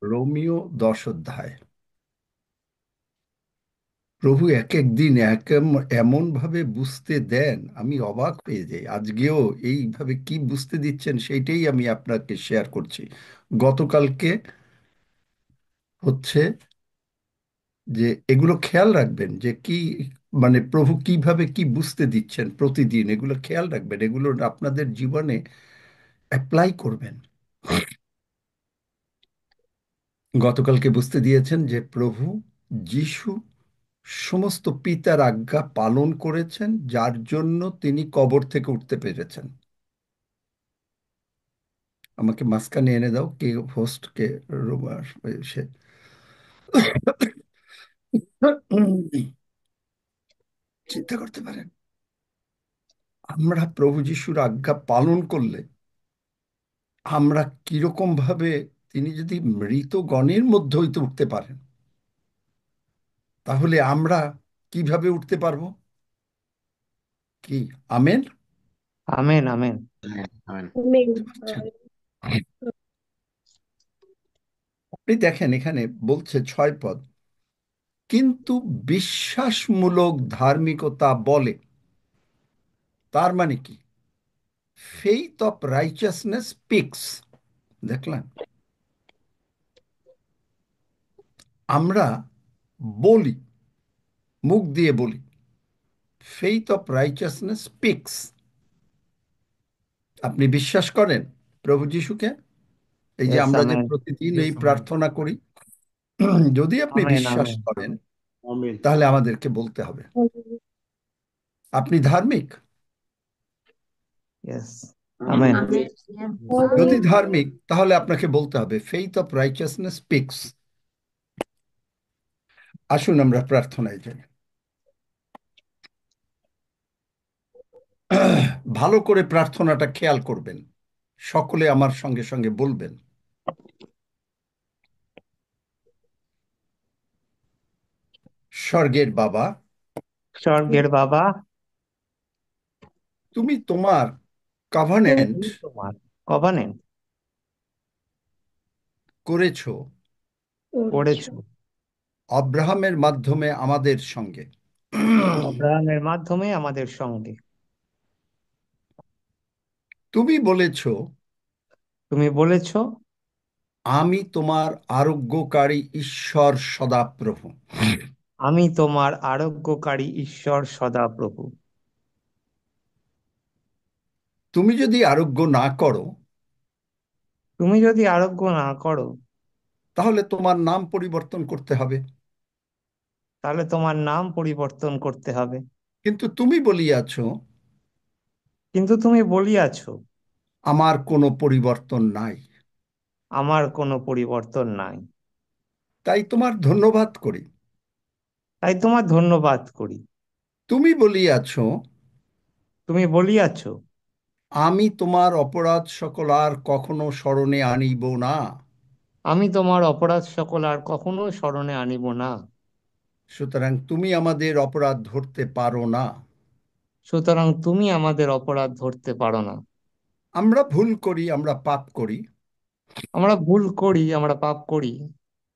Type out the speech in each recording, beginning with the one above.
Romeo 10 অধ্যায়। প্রভু এক এক দিন এমন ভাবে বুঝতে দেন, আমি অবাক হয়ে যাই। আজকেও এইভাবে কি বুঝতে দিচ্ছেন সেইটাই আমি আপনাকে শেয়ার করছি। গতকালকে হচ্ছে যে এগুলো খেয়াল রাখবেন যে কি, মানে প্রভু কিভাবে কি বুঝতে দিচ্ছেন প্রতিদিন, এগুলো খেয়াল রাখবেন, এগুলো আপনাদের জীবনে অ্যাপ্লাই করবেন। গতকালকে বুঝতে দিয়েছেন যে প্রভু যিশু সমস্ত পিতার আজ্ঞা পালন করেছেন, যার জন্য তিনি কবর থেকে উঠতে পেরেছেন। আমাকে মাঝখানে এনে দাও, কে হোস্ট, কে রোমার সে চিন্তা করতে পারেন, আমরা প্রভু যিশুর আজ্ঞা পালন করলে আমরা কিরকম ভাবে, তিনি যদি মৃত গণের মধ্যে হইতে উঠতে পারেন, তাহলে আমরা কিভাবে উঠতে পারবো? কি? Amen. Amen, amen. Amen, amen. বুঝতে পারছেন? আপনি দেখেন এখানে বলছে 6 পদ, কিন্তু বিশ্বাসমূলক ধার্মিকতা বলে। তার মানে কি? Faith of righteousness speaks. দেখলেন? আমরা বলি, মুখ দিয়ে বলি, ফেইথ অফ রাইচাসনেস স্পিক্স। আপনি বিশ্বাস করেন প্রভু যিশুকে? এই যে ইয়েস, আমরা যে আমেন। প্রতিদিন এই প্রার্থনা করি, যদি আপনি আমেন, বিশ্বাস আমেন। করেন আমেন। তাহলে আমাদেরকে বলতে হবে আপনি ধার্মিক। Yes, amen. আমেন। যদি ধার্মিক, তাহলে আপনাকে বলতে হবে ফেইথ অফ রাইচাসনেস স্পিক্স। আসুন আমরা প্রার্থনায় যাই। ভালো করে প্রার্থনাটা খেয়াল করবেন, সকলে আমার সঙ্গে সঙ্গে বলবেন। স্বর্গের বাবা, স্বর্গের বাবা, তুমি তোমার কভেনেন্ট তুমি তোমার কভানেন্ট করেছো করেছো আব্রাহামের মাধ্যমে আমাদের সঙ্গে। আব্রাহামের মাধ্যমে আমাদের সঙ্গে। তুমি বলেছো, তুমি বলেছো, আমি তোমার আরোগ্যকারী ঈশ্বর সদাপ্রভু। আমি তোমার আরোগ্যকারী ঈশ্বর সদাপ্রভু। তুমি যদি আরোগ্য না করো, তুমি যদি আরোগ্য না করো, তাহলে তোমার নাম পরিবর্তন করতে হবে। তাহলে তোমার নাম পরিবর্তন করতে হবে। কিন্তু তুমি বলিয়াছো, কিন্তু তুমি বলিয়াছো, আমার কোনো পরিবর্তন নাই। আমার কোনো পরিবর্তন নাই। তাই তোমার ধন্যবাদ করি। তাই তোমার ধন্যবাদ করি। তুমি বলিয়াছো, তুমি বলিয়াছো, আমি তোমার অপরাধ সকল আর কখনো স্মরণে আনিব না। আমি তোমার অপরাধ সকল আর কখনো স্মরণে আনিব না। সুতরাং তুমি আমাদের অপরাধ ধরতে পারো না। সুতরাং তুমি আমাদের অপরাধ ধরতে পারো না। আমরা ভুল করি, আমরা পাপ করি, আমরা ভুল করি, আমরা পাপ করি,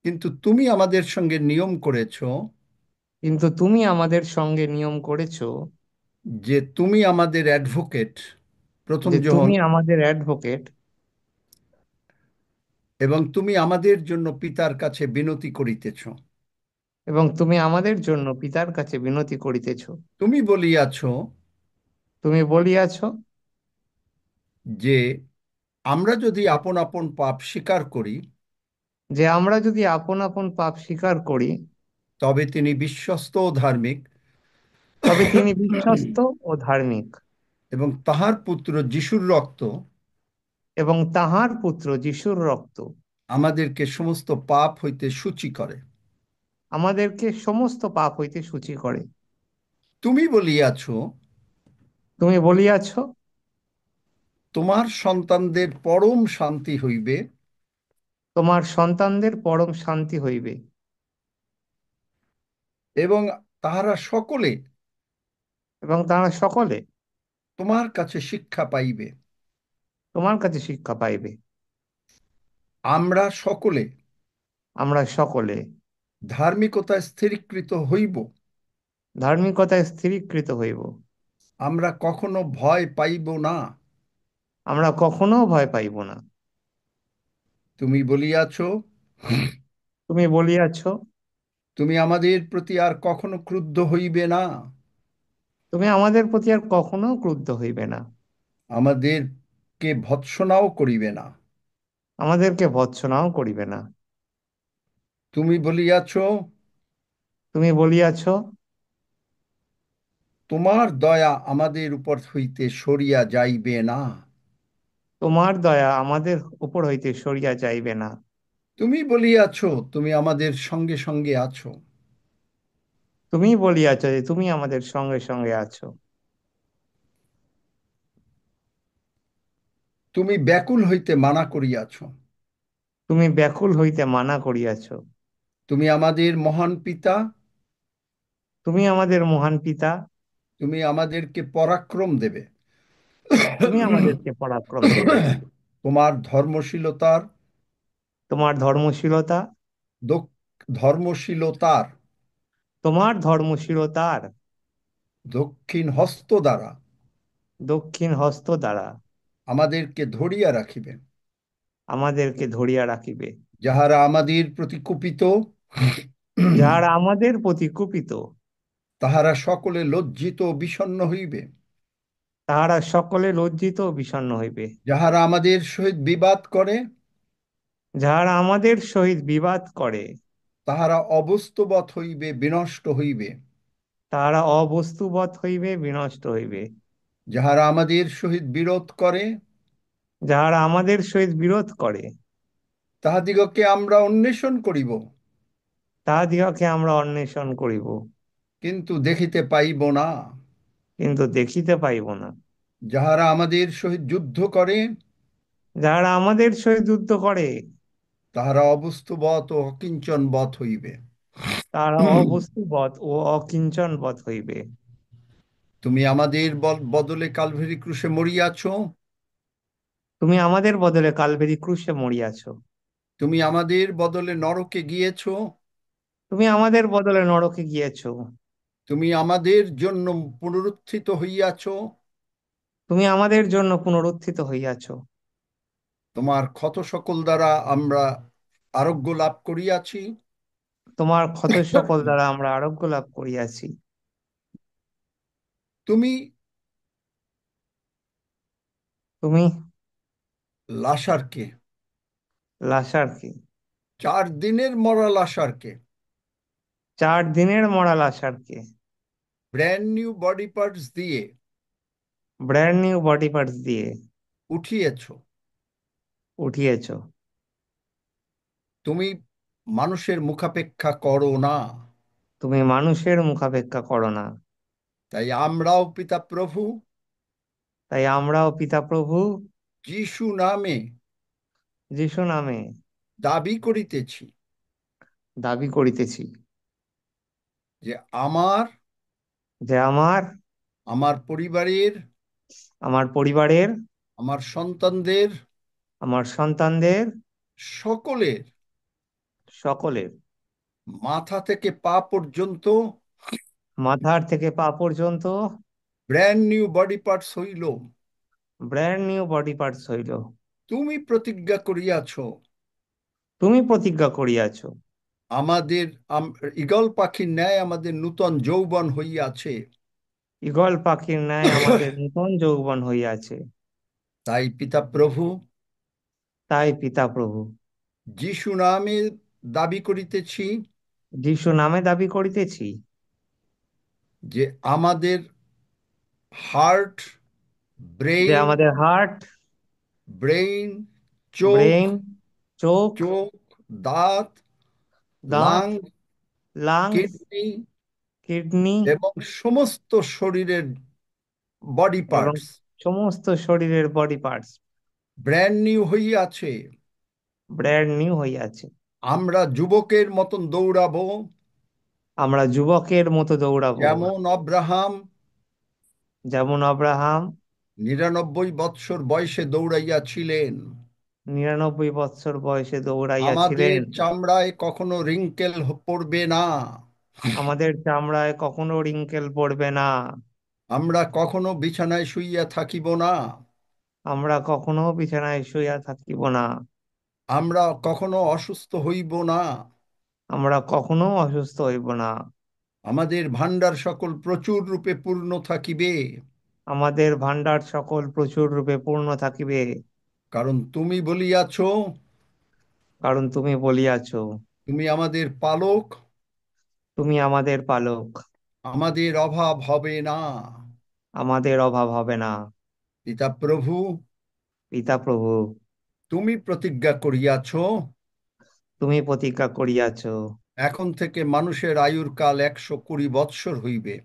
কিন্তু তুমি আমাদের সঙ্গে নিয়ম করেছো কিন্তু তুমি আমাদের সঙ্গে নিয়ম করেছো যে তুমি আমাদের অ্যাডভোকেট, প্রথম যে যোহন, তুমি আমাদের অ্যাডভোকেট, এবং তুমি আমাদের জন্য পিতার কাছে বিনতি করিতেছ। এবং তুমি আমাদের জন্য পিতার কাছে বিনতি করিতেছ। তুমি বলিয়াছো তুমি বলিয়াছো যে আমরা যদি আপন আপন পাপ স্বীকার করি, যে আমরা যদি আপন আপন পাপ স্বীকার করি, তবে তিনি বিশ্বস্ত ও ধার্মিক তবে তিনি বিশ্বস্ত ও ধার্মিক, এবং তাহার পুত্র যিশুর রক্ত এবং তাহার পুত্র যিশুর রক্ত আমাদেরকে সমস্ত পাপ হইতে সূচি করে। আমাদেরকে সমস্ত পাপ হইতে সূচি করে। তুমি বলিয়াছ, তুমি বলিয়াছ, তোমার সন্তানদের পরম শান্তি হইবে তোমার সন্তানদের পরম শান্তি হইবে, এবং তাহারা সকলে এবং তারা সকলে তোমার কাছে শিক্ষা পাইবে। তোমার কাছে শিক্ষা পাইবে। আমরা সকলে আমরা সকলে ধার্মিকতা স্থিরীকৃত হইব। ধার্মিকতায় স্থিরীকৃত হইব। আমরা কখনো ভয় পাইব না। আমরা কখনো ভয় পাইব না। তুমি বলিয়াছ, তুমি বলিয়াছ, তুমি আমাদের প্রতি আর কখনো ক্রুদ্ধ হইবে না, তুমি আমাদের প্রতি আর কখনো ক্রুদ্ধ হইবে না, আমাদেরকে ভৎসনাও করিবে না। আমাদেরকে ভর্ৎসনাও করিবে না। তুমি বলিয়াছ, তুমি বলিয়াছ, তোমার দয়া আমাদের উপর হইতে সরিয়া যাইবে না। তোমার দয়া আমাদের উপর হইতে সরিয়া যাইবে না। তুমি বলিয়াছ, তুমি আমাদের সঙ্গে সঙ্গে আছো। তুমি বলিয়াছ যে তুমি আমাদের সঙ্গে সঙ্গে আছো। তুমি ব্যাকুল হইতে মানা করিয়াছ। তুমি ব্যাকুল হইতে মানা করিয়াছ। তুমি আমাদের মহান পিতা, তুমি আমাদের মহান পিতা, তুমি আমাদেরকে পরাক্রম দেবে। তুমি আমাদেরকে পরাক্রম দেবে। তোমার ধর্মশীলতার তোমার ধর্মশীলতা, ধর্মশীলতার তোমার ধর্মশীলতার দক্ষিণ হস্ত দ্বারা দক্ষিণ হস্ত দ্বারা আমাদেরকে ধরিয়া রাখিবে। আমাদেরকে ধরিয়া রাখিবে। যাহারা আমাদের প্রতি কুপিত, যাহারা আমাদের প্রতি কুপিত, তাহারা সকলে লজ্জিত ও বিষণ্ণ হইবে। তাহারা সকলে লজ্জিত ও বিষণ্ণ হইবে। যাহারা আমাদের সহিত বিবাদ করে, যাহারা আমাদের সহিত বিবাদ করে, তাহারা অবস্থাবৎ হইবে, বিনষ্ট হইবে। তাহারা অবস্তুবৎ হইবে, বিনষ্ট হইবে। যাহারা আমাদের সহিত বিরোধ করে, যাহারা আমাদের সহিত বিরোধ করে, তাহাদিগকে আমরা অন্বেষণ করিব, তাহাদিগকে আমরা অন্বেষণ করিব, কিন্তু দেখিতে পাইব না। কিন্তু দেখিতে পাইব না। যাহারা আমাদের সহিত যুদ্ধ করে, যাহারা আমাদের সহিত যুদ্ধ করে, তাহারা অবস্থাবৎ ও অকিঞ্চনবৎ হইবে। তাহারা অবস্তুবৎ ও অকিঞ্চনবৎ হইবে। তুমি আমাদের বদলে কালভেরি ক্রুশে মরিয়াছ। তুমি আমাদের বদলে কালবেরি ক্রুশে মরিয়াছ। তুমি আমাদের বদলে নরকে গিয়েছ। তুমি আমাদের বদলে নরকে গিয়েছ। তুমি আমাদের জন্য পুনরুত্থিত হইয়াছ। তুমি আমাদের জন্য পুনরুত্থিত হইয়াছ। তোমার ক্ষত সকল দ্বারা আমরা আরোগ্য লাভ করিয়াছি। তোমার ক্ষত সকল দ্বারা আমরা আরোগ্য লাভ করিয়াছি। তুমি তুমি লাসারকে, লাসারকে, 4 দিনের মরা লাসারকে 4 দিনের মরা লাসারকে ব্র্যান্ড নিউ বডি পার্টস দিয়ে ব্র্যান্ড নিউ বডি পার্টস দিয়ে উঠিয়েছ। উঠিয়েছ। তুমি মানুষের মুখাপেক্ষা করো না। তুমি মানুষের মুখাপেক্ষা করো না। তাই আমরাও পিতা প্রভু তাই আমরাও পিতা প্রভু যিশু নামে যিশু নামে দাবি করিতেছি দাবি করিতেছি যে আমার, যে আমার, আমার পরিবারের, আমার পরিবারের, আমার সন্তানদের, আমার সন্তানদের, সকলের সকলের মাথা থেকে পা পর্যন্ত মাথার থেকে পা পর্যন্ত ব্র্যান্ড নিউ বডি পার্টস হইল। ব্র্যান্ড নিউ বডি পার্টস হইল। তুমি প্রতিজ্ঞা করিয়াছ তুমি প্রতিজ্ঞা করিয়াছ আমাদের ঈগল পাখির ন্যায় আমাদের নূতন যৌবন হইয়াছে। ঈগল পাখির ন্যায় আমাদের নূতন যৌবন হইয়াছে। তাই পিতা প্রভু তাই পিতা প্রভু যিশু নামে দাবি করিতেছি যিশু নামে দাবি করিতেছি যে আমাদের হার্ট, যে ব্রেইন, আমাদের হার্ট, ব্রেইন, চোখ, ব্রেন, চোখ, চোখ, দাঁত, দাঁত, লাং, লাংস, কিডনি কিডনি এবং সমস্ত শরীরের বডি এবং পার্টস সমস্ত শরীরের বডি পার্টস ব্র্যান্ড নিউ হইয়াছে। ব্র্যান্ড নিউ হইয়াছে। আমরা যুবকের মতন দৌড়াবো, আমরা যুবকের মতো দৌড়াবো, যেমন অব্রাহাম যেমন আব্রাহাম 99 বৎসর বয়সে দৌড়াইয়াছিলেন। 99 বৎসর বয়সে আমাদের দৌড়াইয়াছিলেন। চামড়ায় কখনো রিঙ্কেল পড়বে না। আমাদের চামড়ায় কখনো রিঙ্কেল পড়বে না। আমরা কখনো বিছানায় শুইয়া থাকিব না। আমরা কখনো বিছানায় শুইয়া থাকিব না। আমরা কখনো অসুস্থ হইব না। আমরা কখনো অসুস্থ হইব না। আমাদের ভাণ্ডার সকল প্রচুর রূপে পূর্ণ থাকিবে। আমাদের ভাণ্ডার সকল প্রচুর রূপে পূর্ণ থাকিবে। কারণ তুমি বলিয়াছ, কারণ তুমি বলিয়াছ, তুমি আমাদের পালক, তুমি আমাদের পালক। আমাদের অভাব হবে না। আমাদের অভাব হবে না। পিতা প্রভু, পিতা প্রভু, তুমি প্রতিজ্ঞা করিয়াছ, তুমি প্রতিজ্ঞা করিয়াছ, এখন থেকে মানুষের আয়ুর কাল 120 বৎসর হইবে।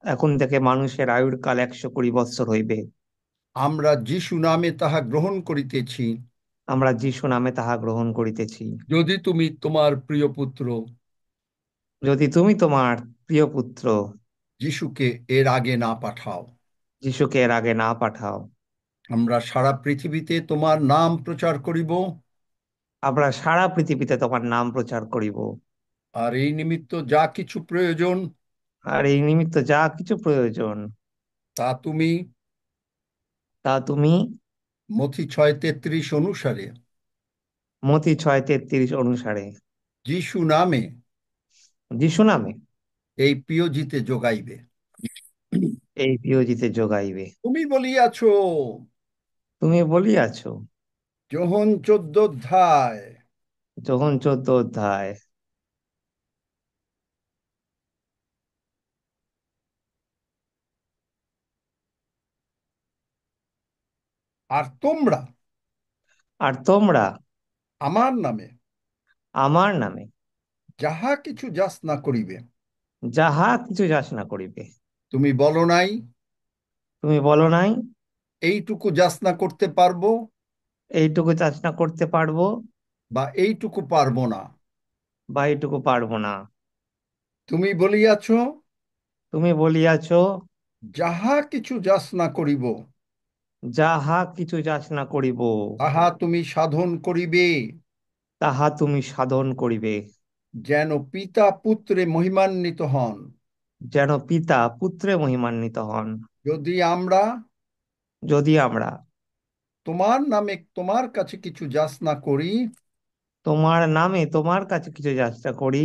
এখন থেকে মানুষের আয়ুর কাল 120 বৎসর হইবে। আমরা যিশু নামে তাহা গ্রহণ করিতেছি। আমরা যিশু নামে তাহা গ্রহণ করিতেছি। যদি তুমি তোমার প্রিয় পুত্র যদি তুমি তোমার প্রিয় পুত্র যিশুকে এর আগে না পাঠাও। যিশুকে এর আগে না পাঠাও। আমরা সারা পৃথিবীতে তোমার নাম প্রচার করিব। আমরা সারা পৃথিবীতে তোমার নাম প্রচার করিব। আর এই নিমিত্ত যা কিছু প্রয়োজন, আর এই নিমিত্ত যা কিছু প্রয়োজন, তা তুমি তা তুমি মথি 6:33 অনুসারে মতি 6:33 অনুসারে যিশু নামে যিশু নামে এই প্রিয়জিতে যোগাইবে। এই প্রিয়জিতে যোগাইবে। তুমি বলিয়াছ, তুমি বলিয়াছ, যোহন 14 অধ্যায় যখন 14 অধ্যায়, আর তোমরা আর তোমরা আমার নামে আমার নামে যাহা কিছু যাচনা করিবে। যাহা কিছু যাচনা করিবে। তুমি বলো নাই, তুমি বলো নাই, এইটুকু যাচনা করতে পারবো এইটুকু যাচনা করতে পারবো, বা এইটুকু পারবো না। বা এইটুকু পারবো না। তুমি বলিয়াছ, তুমি বলিয়াছ, যাহা কিছু যাচনা করিব যাহা কিছু যাচনা করিব, তাহা তুমি সাধন করিবে, তাহা তুমি সাধন করিবে, যেন পিতা পুত্রে মহিমান্বিত হন। যেন পিতা পুত্রে মহিমান্বিত হন। যদি আমরা যদি আমরা তোমার নামে তোমার কাছে কিছু যাচনা করি, তোমার নামে তোমার কাছে কিছু যাচনা করি,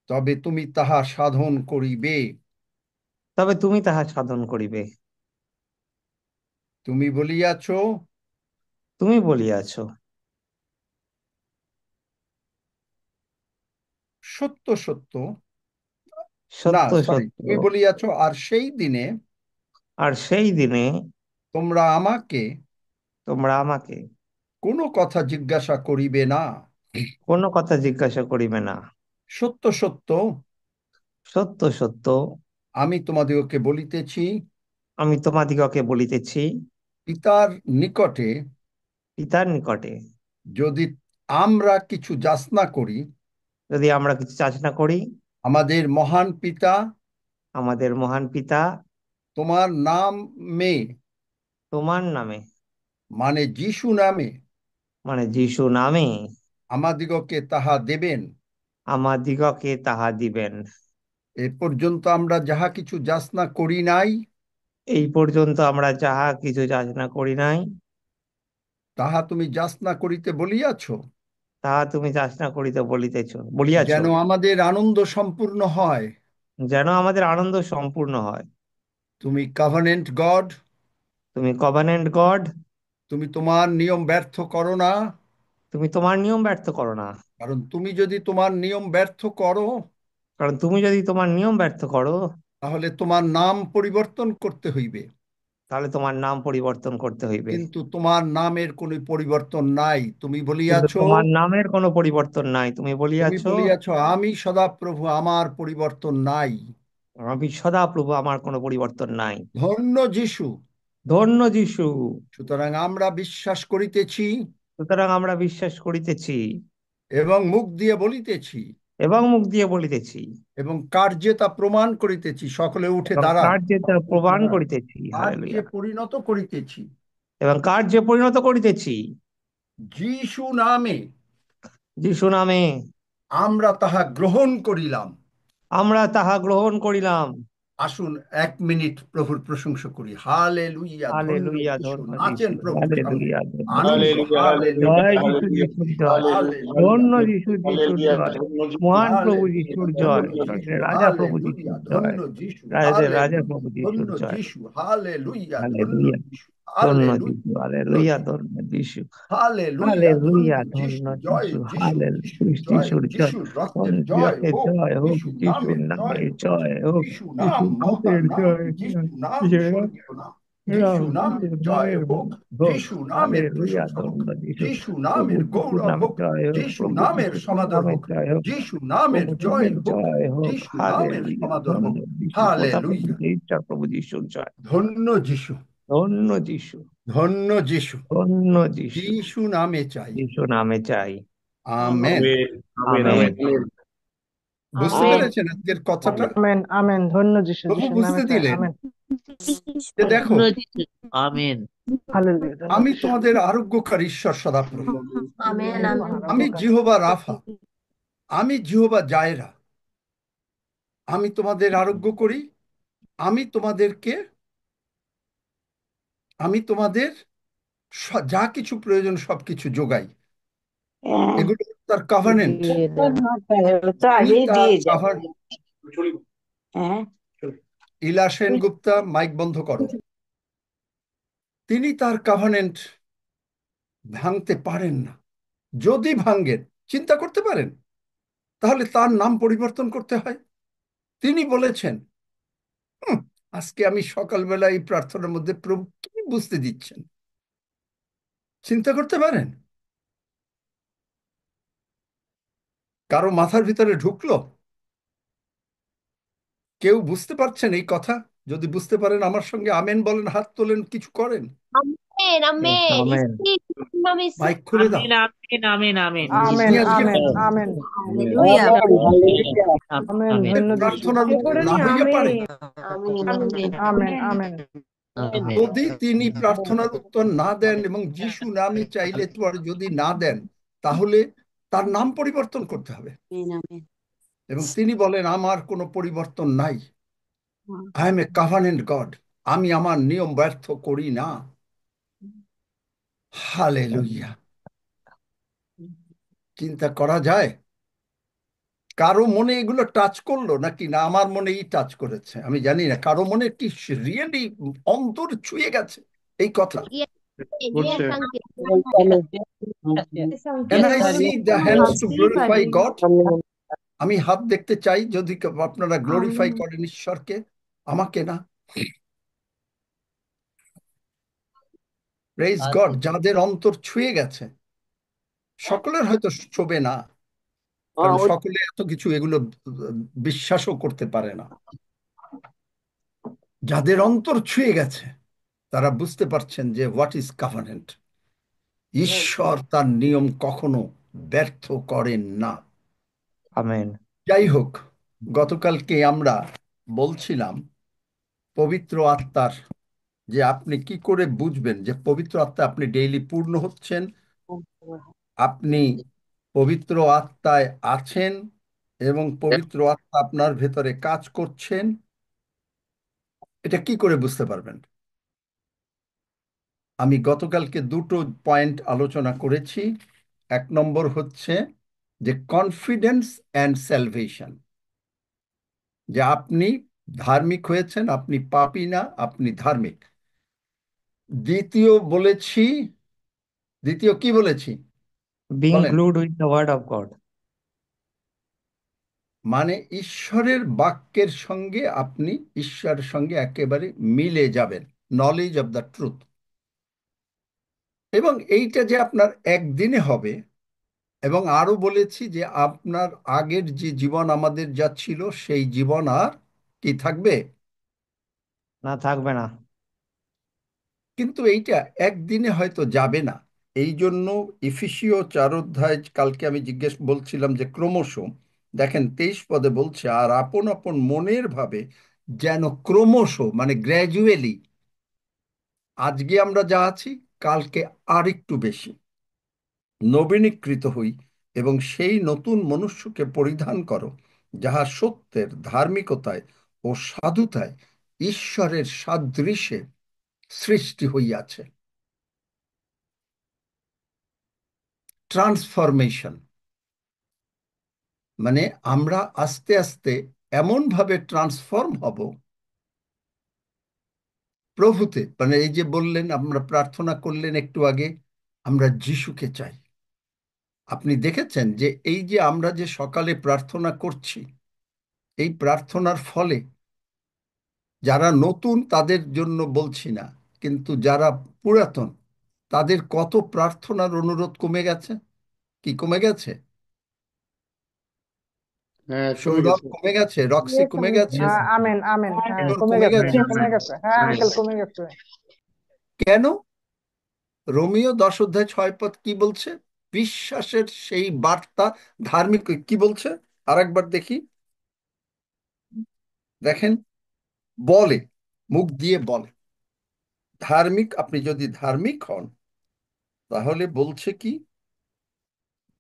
তবে তুমি তাহা সাধন করিবে। তবে তুমি তাহা সাধন করিবে। তুমি বলিয়াছ, তুমি বলিয়াছ, সত্য সত্য, না সত্য সরি, সত্য। তুমি বলিয়াছ, আর সেই দিনে আর সেই দিনে তোমরা আমাকে তোমরা আমাকে কোনো কথা জিজ্ঞাসা করিবে না। কোনো কথা জিজ্ঞাসা করিবে না। সত্য সত্য, সত্য সত্য, আমি তোমাদিগকে বলিতেছি, আমি তোমাদিগকে বলিতেছি, পিতার নিকটে পিতার নিকটে যদি আমরা কিছু যাচনা করি, যদি আমরা কিছু যাচনা করি, আমাদের মহান পিতা আমাদের মহান পিতা তোমার নামে, তোমার নামে, মানে যিশু নামে, মানে যিশু নামে আমাদিগকে তাহা দেবেন। আমাদিগকে তাহা দিবেন। এ পর্যন্ত আমরা যাহা কিছু যাচনা করি নাই, এই পর্যন্ত আমরা যাহা কিছু যাচনা করি নাই, তাহা তুমি যাচনা করিতে বলিয়াছ, তাহা তুমি যাচনা করিতে বলিয়াছ, যেন আমাদের আনন্দ সম্পূর্ণ হয়। যেন আমাদের আনন্দ সম্পূর্ণ হয়। তুমি কভেনেন্ট গড, তুমি কভেনেন্ট গড, তুমি তোমার নিয়ম ব্যর্থ করো না। তুমি তোমার নিয়ম ব্যর্থ করো না। কারণ তুমি যদি তোমার নিয়ম ব্যর্থ করো, কারণ তুমি যদি তোমার নিয়ম ব্যর্থ করো, তাহলে তোমার নাম পরিবর্তন করতে হইবে। তাহলে তোমার নাম পরিবর্তন করতে হইবে। কিন্তু তোমার নামের কোনো পরিবর্তন নাই। তুমি কিন্তু বলিয়াছ, তোমার নামের কোনো পরিবর্তন নাই। তুমি তুমি বলিয়াছ, বলিয়াছ, আমি সদাপ্রভু, আমার পরিবর্তন নাই। আমি সদাপ্রভু, আমার কোনো পরিবর্তন নাই। ধন্য যিশু। ধন্য যিশু। সুতরাং আমরা বিশ্বাস করিতেছি সুতরাং আমরা বিশ্বাস করিতেছি এবং মুখ দিয়ে বলিতেছি এবং মুখ দিয়ে বলিতেছি এবং কার্যে তা প্রমাণ করিতেছি। সকলে উঠে এবং দাঁড়ান, কার্যে তা সকলে উঠে প্রমাণ দাঁড়ান। করিতেছি। কার্যে হালেলুয়া। পরিণত করিতেছি। এবং কার্যে পরিণত করিতেছি। যিশু নামে যিশু নামে আমরা তাহা গ্রহণ করিলাম। আমরা তাহা গ্রহণ করিলাম। আসুন 1 মিনিট প্রভুর প্রশংসা করি। হালেলুইয়া, ধন্য হালেলুয়া, যিশু। ধন্য নাচেন যিশু, প্রভুর সামনে, হালেলুয়া, ধন্য আনন্দ। যিশু। হালেলুয়া, হালেলুয়া, জয় হালেলুইয়া, যিশু, হালেলুয়া, যিশুর জয়। হালেলুয়া, হালেলুইয়া, ধন্য হালেলুয়া, যিশু, যিশুর হালেলুয়া, জয়। ধন্য যিশু, মহান প্রভু হালেলুইয়া, যিশুর জয়। ধন্য স্বর্গের যিশু। রাজা প্রভু হালেলুইয়া, যিশুর জয়। ধন্য যিশু। রাজাদের রাজা হালেলুইয়া, প্রভু ধন্য যিশুর জয়। যিশু। হালেলুইয়া, ধন্য হালেলুয়া, যিশু। ধন্য হালেলুইয়া, যিশু, ধন্য হালেলুয়া, যিশু। ধন্য যিশু। হালেলুইয়া, ধন্য হালেলুয়া, ধন্য যিশু। জয় যিশু, যিশু, যিশু হালেলুয়া, জয়, যিশুর জয়। যিশুর রক্তের জয় অনুগ্রহের হোক, জয় হোক, যিশু যিশুর নামের জয় নামের হোক। জয় হোক। যিশু নাম যিশুর মহান নামের নাম, জয় যিশু নাম হোক। স্বর্গীয় নাম। যিশু নামের জয় মায়ের হোক, হোক। যিশু নামের হালেলুয়া, প্রশংসা হোক, ধন্য যিশু। যিশু প্রভু নামের যিশুর গৌরব নামে হোক, জয় হোক, যিশু প্রভু নামের যিশুর সমাদর নামে হোক, জয় হোক। যিশু নামের প্রভু জয় নামের হোক, জয় হোক। যিশু নামের হালেলুয়া, সমাদর ধন্য হোক। যিশু। কথা হালেলুইয়া, বলতে ইচ্ছা, প্রভু যিশুর জয়। ধন্য যিশু, ধন্য যিশু, ধন্য যিশু। ধন্য যিশু। যিশু নামে চাই। যিশু নামে চাই। Amen. Amen, amen, amen. Amen, amen. বুঝতে আমেন। পেরেছেন আজকের কথাটা? আমেন। আমেন। আমেন। ধন্য যিশু, প্রভু যিশুর নামে বুঝতে চাই। দিলেন আমেন। যে দেখো, আমেন। হালেলুয়া, ধন্য আমি যিশু। তোমাদের আরোগ্যকারী ঈশ্বর সদাপ্রভু। আমেন তুমি আমেন। মহান আমি আজ্ঞাকারী। জিহোবা রাফা, আমি জিহোবা জায়রা। আমি তোমাদের আরোগ্য করি। আমি তোমাদেরকে, আমি তোমাদের যা কিছু প্রয়োজন সবকিছু যোগাই। এগুলো তার কভানেন্ট। দিয়ে দেন। তিনি আগে তার দিয়ে যান। কভার। হ্যাঁ। ইলা সেনগুপ্তা, মাইক বন্ধ করো। তিনি তার কভানেন্ট ভাঙতে পারেন না। যদি ভাঙ্গেন, চিন্তা করতে পারেন, তাহলে তার নাম পরিবর্তন করতে হয়। তিনি বলেছেন, "হুম, আজকে আমি সকালবেলা এই প্রার্থনার মধ্যে প্রভু কি বুঝতে দিচ্ছেন?" চিন্তা করতে পারেন? কারো মাথার ভিতরে ঢুকলো? কেউ বুঝতে পারছেন এই কথা? যদি বুঝতে পারেন আমার সঙ্গে আমেন বলেন, হাত তোলেন, কিছু করেন। Amen amen. আমেন। ইসির নামে ইসির। মাইক খুলে দাও। Amen, amen, amen, amen. Amen. তিনি আজকে amen. Amen. Hallelujah. Amen. Amen, ধন্য যিশু। প্রার্থনার উত্তর না হইয়া পারে। Amen amen. Amen. Amen. Amen. যদি তিনি প্রার্থনার উত্তর না দেন এবং যিশু নামে চাইলে পরে যদি না দেন, তাহলে তার নাম পরিবর্তন করতে হবে। Amen amen. এবং তিনি বলেন, আমার কোনো পরিবর্তন নাই। I am a covenant God. আমি আমার নিয়ম ব্যর্থ করি না। হালেলুইয়া। চিন্তা করা যায়? কারো মনে এগুলো টাচ করলো নাকি না আমার মনেই টাচ করেছে আমি জানি না। কারো মনে কি রিয়েলি অন্তর ছুঁয়ে গেছে এই কথা? Yes, yes, করছে। uncle. Yes, can uncle. I C the hands two glorify god? আমি হাত দেখতে চাই যদি আপনারা গ্লোরিফাই করেন ঈশ্বরকে, আমাকে না। Praise God. যাদের অন্তর ছুঁয়ে গেছে, সকলের হয়তো ছোবে না, কারণ সকলে এত কিছু এগুলো বিশ্বাসও করতে পারে না। যাদের অন্তর ছুঁয়ে গেছে তারা বুঝতে পারছেন যে হোয়াট ইজ কভেনেন্ট। ঈশ্বর তার নিয়ম কখনো ব্যর্থ করেন না। আমেন। যাই হোক, গতকালকে আমরা বলছিলাম পবিত্র আত্মার, যে আপনি কি করে বুঝবেন যে পবিত্র আত্মা আপনি ডেইলি পূর্ণ হচ্ছেন, আপনি পবিত্র আত্মায় আছেন এবং পবিত্র আত্মা আপনার ভেতরে কাজ করছেন। এটা কি করে বুঝতে পারবেন? আমি গতকালকে দুটো পয়েন্ট আলোচনা করেছি। 1 নম্বর হচ্ছে যে কনফিডেন্স অ্যান্ড স্যালভেশন, যে আপনি ধার্মিক হয়েছেন, আপনি পাপী না, আপনি ধার্মিক। দ্বিতীয় বলেছি, দ্বিতীয় কি বলেছি বিং বলেন? Glued with the word of God. মানে ঈশ্বরের বাক্যের সঙ্গে আপনি ঈশ্বরের সঙ্গে একেবারে মিলে যাবেন, নলেজ অফ দ্য ট্রুথ। এবং এইটা যে আপনার একদিনে হবে। এবং আরো বলেছি যে আপনার আগের যে জীবন আমাদের যা ছিল সেই জীবন আর কি থাকবে? না, থাকবে না। কিন্তু এইটা একদিনে হয়তো যাবে না। এই জন্য ইফিসীয় 4 অধ্যায় কালকে আমি জিজ্ঞেস বলছিলাম যে ক্রমশ, দেখেন 23 পদে বলছে, আর আপন আপন মনের ভাবে যেন ক্রমশ, মানে গ্র্যাজুয়ালি, আজকে আমরা যা আছি কালকে আর একটু বেশি। নবীনীকৃত হই এবং সেই নতুন মনুষ্যকে পরিধান করো, যাহা সত্যের, ধার্মিকতায় ও সাধুতায় ঈশ্বরের সাদৃশ্যে সৃষ্টি হইয়াছে। ট্রান্সফরমেশন মানে আমরা আস্তে আস্তে এমন ভাবে ট্রান্সফর্ম হব প্রভুতে। মানে এই যে বললেন, আমরা প্রার্থনা করলেন একটু আগে, আমরা যিশুকে চাই। আপনি দেখেছেন যে এই যে আমরা যে সকালে প্রার্থনা করছি, এই প্রার্থনার ফলে যারা নতুন তাদের জন্য বলছি না, কিন্তু যারা পুরাতন তাদের কত প্রার্থনার অনুরোধ কমে গেছে। কি কমে গেছে? হ্যাঁ, কমে সৌরভ গেছে। কমে গেছে, রক্সি Yes, কমে গেছে, আমেন আমেন, হ্যাঁ ইগল কমে কমে গেছে, গেছে। কমে গেছে, হ্যাঁ আঙ্কেল কমে গেছে। কেন? রোমিও 10 অধ্যায় 6 পদ কি বলছে? বিশ্বাসের সেই বার্তা ধার্মিক কি বলছে? আরেকবার দেখি, দেখেন, বলে, মুখ দিয়ে বলে ধার্মিক। আপনি যদি ধার্মিক হন তাহলে বলছে কি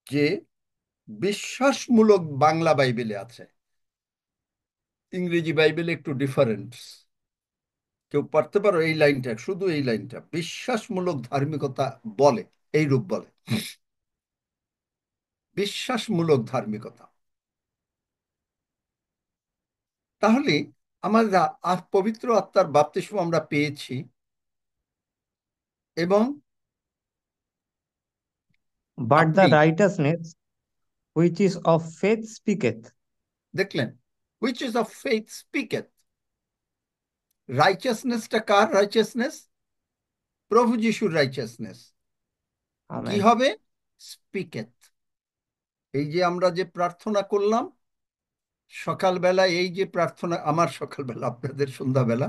যে বিশ্বাসমূলক বাংলা বাইবেলে আছে, ইংরেজি বাইবেলে একটু ডিফারেন্স। কেউ পড়তে পারো এই লাইনটা, শুধু এই লাইনটা, বিশ্বাসমূলক ধার্মিকতা বলে, এই রূপ বলে, বিশ্বাসমূলক ধার্মিকতা। তাহলে আমরা পবিত্র আত্মার বাপ্তিস্ম আমরা পেয়েছি এবং But the আপনি righteousness which is of faith speaketh. দেখলেন, which is of faith speaketh। রাইচাসনেসটা কার রাইচাসনেস? প্রভু যিশুর রাইচাসনেস। কি Amen. হবে? স্পিকেথ। এই যে আমরা যে প্রার্থনা করলাম সকালবেলা, এই যে প্রার্থনা, আমার সকালবেলা, আপনাদের সন্ধ্যাবেলা,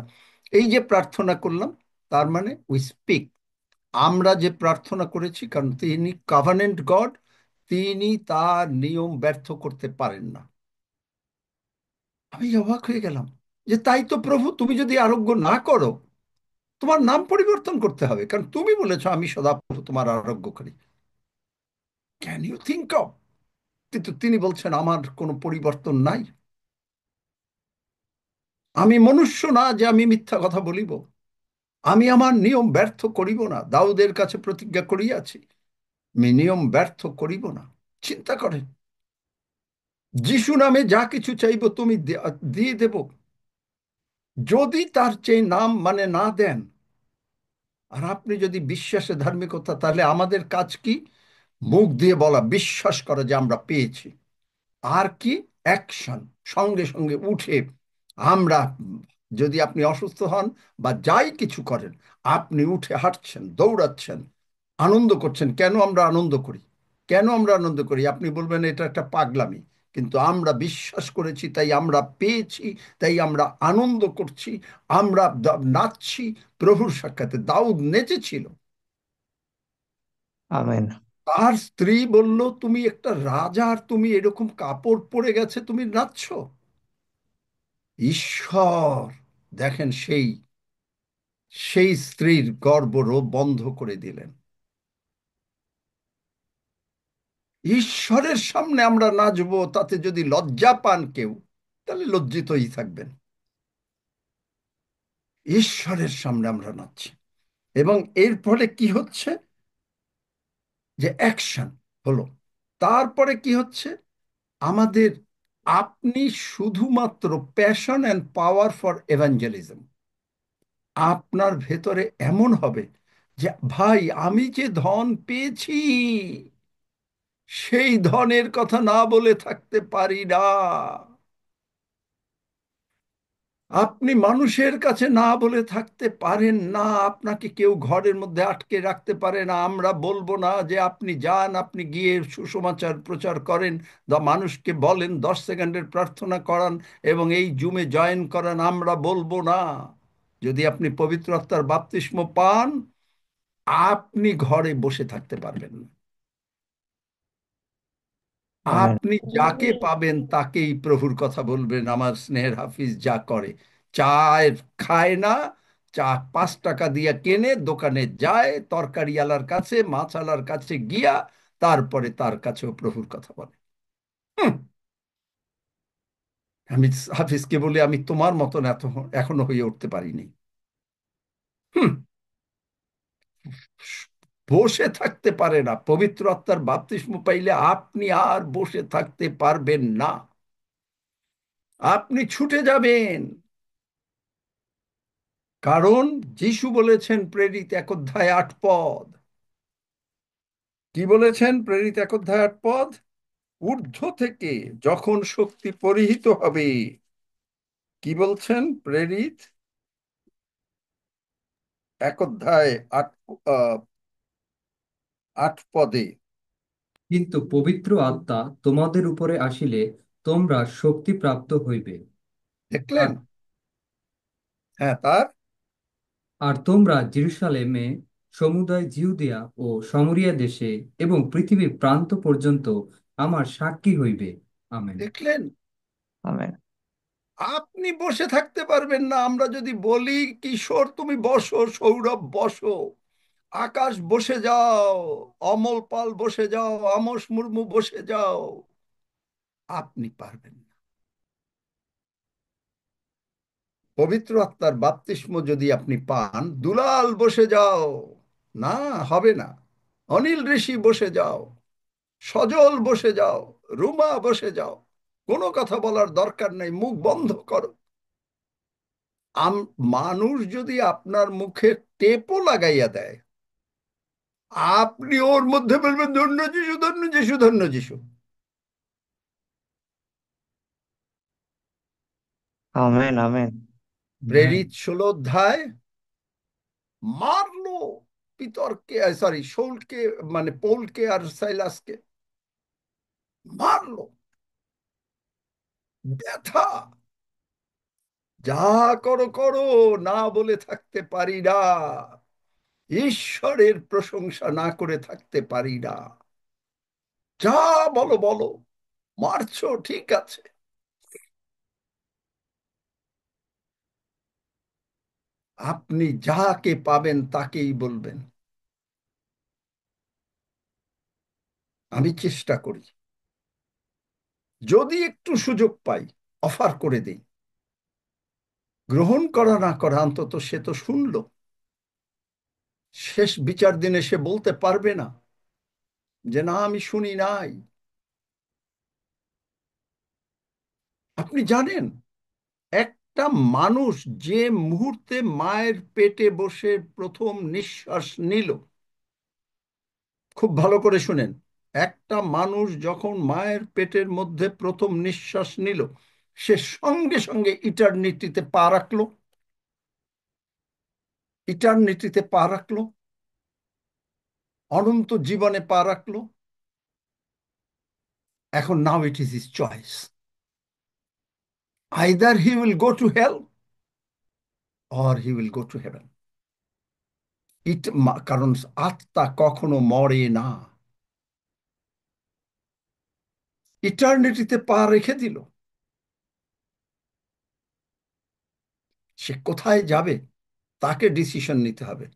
এই যে প্রার্থনা করলাম, তার মানে উই স্পিক। আমরা যে প্রার্থনা করেছি, কারণ তিনি কভেনেন্ট গড, তিনি তার নিয়ম ব্যর্থ করতে পারেন না। আমি অবাক হয়ে গেলাম যে তাই তো প্রভু, তুমি যদি আরোগ্য না করো তোমার নাম পরিবর্তন করতে হবে, কারণ তুমি বলেছো আমি সদাপ্রভু তোমার আরোগ্য করি। Can you think of? কিন্তু তিনি বলছেন আমার কোনো পরিবর্তন নাই। আমি মনুষ্য না যে আমি মিথ্যা কথা বলিব, আমি আমার নিয়ম ব্যর্থ করিব না। দাউদের কাছে প্রতিজ্ঞা করিয়াছি, আমি নিয়ম ব্যর্থ করিব না। চিন্তা করেন, যিশু নামে যা কিছু চাইব তুমি দিয়ে দেব। যদি তার চেয়ে নাম মানে না দেন, আর আপনি যদি বিশ্বাসে ধার্মিকতা, তাহলে আমাদের কাজ কি? মুখ দিয়ে বলা, বিশ্বাস করা যে আমরা পেয়েছি। আর কি? অ্যাকশন। সঙ্গে সঙ্গে উঠে আমরা, যদি আপনি অসুস্থ হন বা যাই কিছু করেন, আপনি উঠে হাঁটছেন, দৌড়াচ্ছেন, আনন্দ করছেন। কেন আমরা আনন্দ করি? কেন আমরা আনন্দ করি? আপনি বলবেন এটা একটা পাগলামি, কিন্তু আমরা বিশ্বাস করেছি তাই আমরা পেয়েছি, তাই আমরা আনন্দ করছি, আমরা নাচছি। প্রভুর সাক্ষাতে দাউদ নেচেছিল। Amen. তার স্ত্রী বলল তুমি একটা রাজা আর তুমি এরকম কাপড় পরে গেছে, তুমি নাচছো। ঈশ্বর দেখেন সেই সেই স্ত্রীর গর্ভরোধ বন্ধ করে দিলেন। ঈশ্বরের সামনে আমরা নাচবো, তাতে যদি লজ্জা পান কেউ তাহলে লজ্জিতই থাকবেন। ঈশ্বরের সামনে আমরা নাচছি এবং এর ফলে কি হচ্ছে? যে অ্যাকশন হলো। তারপরে কি হচ্ছে? আমাদের, আপনি শুধুমাত্র প্যাশন অ্যান্ড পাওয়ার ফর এভাঞ্জেলিজম আপনার ভেতরে এমন হবে যে ভাই আমি যে ধন পেয়েছি সেই ধনের কথা না বলে থাকতে পারি না। আপনি মানুষের কাছে না বলে থাকতে পারেন না, আপনাকে কেউ ঘরের মধ্যে আটকে রাখতে পারে না। আমরা বলবো না যে আপনি যান, আপনি গিয়ে সুসমাচার প্রচার করেন, মানুষকে বলেন 10 সেকেন্ডের প্রার্থনা করান এবং এই জুমে জয়েন করান। আমরা বলবো না। যদি আপনি পবিত্র আত্মার বাপ্তিস্ম পান, আপনি ঘরে বসে থাকতে পারবেন না। Amen. আপনি যাকে পাবেন তাকেই প্রভুর কথা বলবেন। আমার স্নেহের হাফিজ যা করে, চায় খায় না, চা 5 টাকা দিয়ে কেনে, দোকানে যায়, তরকারিওয়ালার কাছে, মাছওয়ালার কাছে গিয়া তারপরে তার কাছেও প্রভুর কথা বলে। হুম, আমি হাফিজকে বলি, আমি তোমার মতন এখনো হয়ে উঠতে পারিনি। হুম, বসে থাকতে পারে না। পবিত্র আত্মার বাপ্তিস্ম পাইলে আপনি আর বসে থাকতে পারবেন না, আপনি ছুটে যাবেন। কারণ যিশু বলেছেন প্রেরিত 1 অধ্যায় 8 পদ, কি বলেছেন প্রেরিত 1 অধ্যায় 8 পদ? ঊর্ধ্ব থেকে যখন শক্তি পরিহিত হবে, কি বলছেন প্রেরিত 1 অধ্যায় 8 পদে? কিন্তু পবিত্র আত্মা তোমাদের উপরে আসিলে তোমরা শক্তি প্রাপ্ত হইবে। দেখলেন? আর হ্যাঁ, তার আর তোমরা জেরুসালেমে, সমুদয় জিহুদিয়া ও সামরিয়া দেশে এবং পৃথিবীর প্রান্ত পর্যন্ত আমার সাক্ষী হইবে। আমেন। দেখলেন? আমেন। আপনি বসে থাকতে পারবেন না। আমরা যদি বলি কিশোর তুমি বসো, সৌরভ বসো, আকাশ বসে যাও, অমল পাল বসে যাও, আমোস মুর্মু বসে যাও, আপনি পারবেন না। পবিত্র আত্মার বাপ্তিস্ম যদি আপনি পান, দুলাল বসে যাও, না, হবে না। অনিল ঋষি বসে যাও, সজল বসে যাও, রুমা বসে যাও, কোনো কথা বলার দরকার নেই, মুখ বন্ধ করো। মানুষ যদি আপনার মুখে টেপও লাগাইয়া দেয়, আপনি ওর মধ্যে বলবেন ধন্য যিশু, ধন্য যিশু, ধন্য যিশু। আমেন। আমেন। হ্যাঁ, প্রেরিত 16 অধ্যায় মারলো পিতরকে, সরি শৌলকে, মানে পৌলকে আর সাইলাসকে মারলো, ব্যথা, যা করো করো, না বলে থাকতে পারি না, ঈশ্বরের প্রশংসা না করে থাকতে পারি না, যা বলো বলো, মারছো ঠিক আছে। আপনি যাকে পাবেন তাকেই বলবেন। আমি চেষ্টা করি, যদি একটু সুযোগ পাই অফার করে দিই। গ্রহণ করা না করা, অন্তত সে তো শুনলো। শেষ বিচার দিনে সে বলতে পারবে না যে না আমি শুনি নাই। আপনি জানেন, একটা মানুষ যে মুহূর্তে মায়ের পেটে বসে প্রথম নিঃশ্বাস নিল, খুব ভালো করে শুনেন, একটা মানুষ যখন মায়ের পেটের মধ্যে প্রথম নিঃশ্বাস নিল, সে সঙ্গে সঙ্গে ইটারনিটিতে পা রাখলো, ইটারনিটিতে পা রাখলো, অনন্ত জীবনে পা রাখলো। এখন now it is his choice, either he will go to hell or he will go to heaven. কারণ আত্মা কখনো মরে না, ইটার্নিটিতে পা রেখে দিল। সে কোথায় যাবে তাকে ডিসিশন নিতে হবে।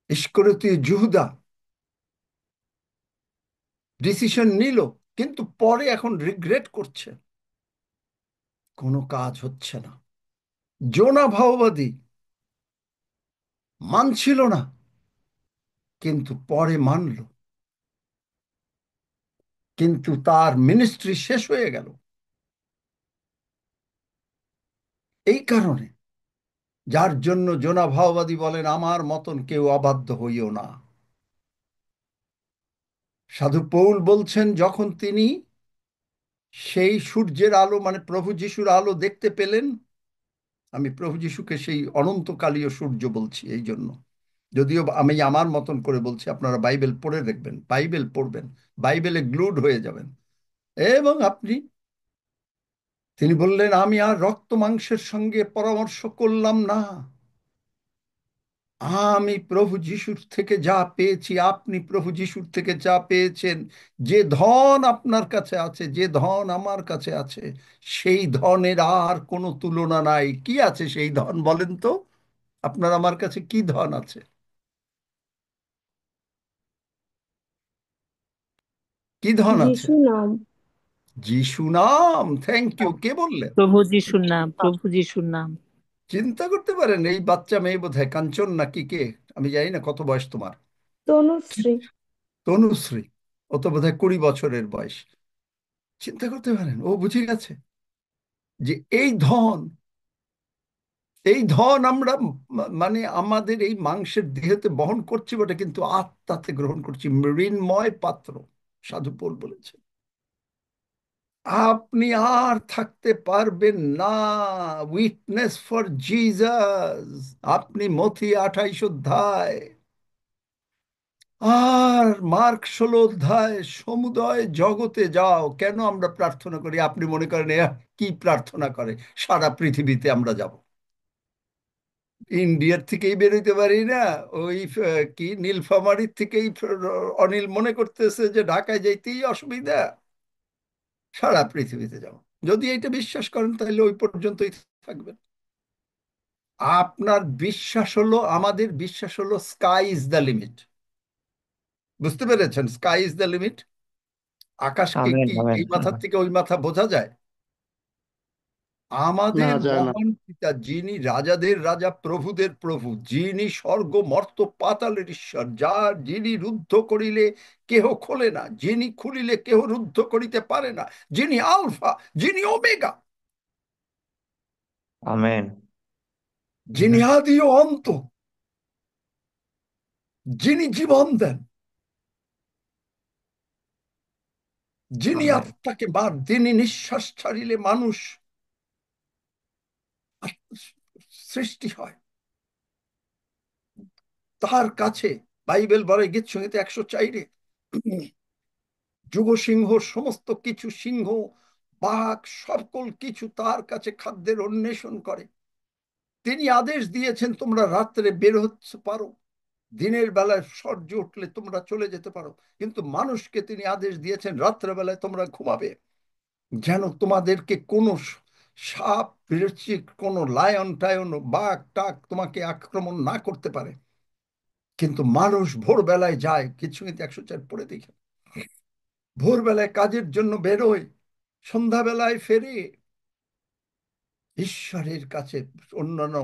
ইস্করিওতীয় জিহুদা ডিসিশন নিল, কিন্তু পরে এখন রিগ্রেট করছে, কোনো কাজ হচ্ছে না। জোনা ভাওবাদী মানছিল না, কিন্তু পরে মানল, কিন্তু তার মিনিস্ট্রি শেষ হয়ে গেল। এই কারণে, যার জন্য জোনা ভাওবাদী বলেন আমার মতন কেউ অবাধ্য হইও না। সাধু পৌল বলছেন যখন তিনি সেই সূর্যের আলো, মানে প্রভু যিশুর আলো দেখতে পেলেন, আমি প্রভু যিশুকে সেই অনন্তকালীয় সূর্য বলছি এই জন্য, যদিও আমি আমার মতন করে বলছি, আপনারা বাইবেল পড়ে দেখবেন, বাইবেল পড়বেন, বাইবেলে গ্লুড হয়ে যাবেন। এবং তিনি বললেন আমি আর রক্ত মাংসের সঙ্গে পরামর্শ করলাম না, আমি প্রভু যিশুর থেকে যা পেয়েছি, আপনি প্রভু যিশুর থেকে যা পেয়েছেন, যে ধন আপনার কাছে আছে, যে ধন আমার কাছে আছে, সেই ধনের আর কোনো তুলনা নাই। কি আছে সেই ধন বলেন তো? আপনার আমার কাছে কি ধন আছে? কি ধন আছে? যিশু নাম। যিশু নাম। Thank you. কে বললেন? প্রভু যিশুর নাম, প্রভু যিশুর নাম। চিন্তা করতে পারেন, এই বাচ্চা মেয়ে বোধহয় কাঞ্চন নাকি কে, আমি জানি না কত বয়স তোমার। তনুশ্রী। তনুশ্রী। ও তো বোধহয় 20 বছরের বয়স। চিন্তা করতে পারেন, ও বুঝে গেছে যে এই ধন আমরা মানে আমাদের এই মাংসের দেহতে বহন করছি বটে, কিন্তু আত্মাতে গ্রহণ করছি। মৃন্ময় পাত্র, সাধু পোল বলেছে। আপনি আর থাকতে পারবেন না উইটনেস ফর জিজাস। আপনি মথি 28 অধ্যায় আর মার্ক 16 অধ্যায় সমুদয় জগতে যাও। কেন আমরা প্রার্থনা করি? আপনি মনে করেন কি প্রার্থনা করে? সারা পৃথিবীতে আমরা যাব। ইন্ডিয়ার থেকেই বেরোইতে পারি না, ওই কি নীলফামারীর থেকেই অনিল মনে করতেছে যে ঢাকায় যাইতেই অসুবিধা। সারা পৃথিবীতে যাব। যদি এটা বিশ্বাস করেন তাহলে ওই পর্যন্তই থাকবেন। আপনার বিশ্বাস হলো, আমাদের বিশ্বাস হলো স্কাই ইজ দ্য লিমিট। বুঝতে পেরেছেন? Sky is the limit. আকাশকে আমেন, কি আমেন, এই মাথার আমেন। থেকে ওই মাথা বোঝা যায়? না, আমাদের যায় না। মহান পিতা, যিনি রাজাদের রাজা প্রভুদের প্রভু, যিনি স্বর্গ মর্ত পাতালের ঈশ্বর, যিনি রুদ্ধ করিলে কেহ খোলে না, যিনি খুলিলে কেহ রুদ্ধ করিতে পারে না, যিনি আলফা, যিনি ওমেগা, আমেন। যিনি আদি ও অন্ত, যিনি জীবন দেন, যিনি আমেন। আত্মাকে যিনি নিঃশ্বাস ছাড়িলে মানুষ সৃষ্টি হয়, তার কাছে বাইবেল বলে গীত সংহিতা 104 যুগ সিংহ, সমস্ত কিছু সিংহ, বাঘ, সকল কিছু তার কাছে খাদ্যের অন্বেষণ করে। তিনি আদেশ দিয়েছেন তোমরা রাত্রে বের হতে পারো, দিনের বেলায় সূর্য উঠলে তোমরা চলে যেতে পারো, কিন্তু মানুষকে তিনি আদেশ দিয়েছেন রাত্রেবেলায় তোমরা ঘুমাবে, যেন তোমাদেরকে কোনো সাপ বিরচিক, কোনো লায়ন টায়ন, বাঘ টাক তোমাকে আক্রমণ না করতে পারে। কিন্তু মানুষ ভোরবেলায় যায়, কিছু কিন্তু 104 পড়ে দেখে, ভোরবেলায় কাজের জন্য বেরোয়, সন্ধ্যাবেলায় ফেরে ঈশ্বরের কাছে। অন্যান্য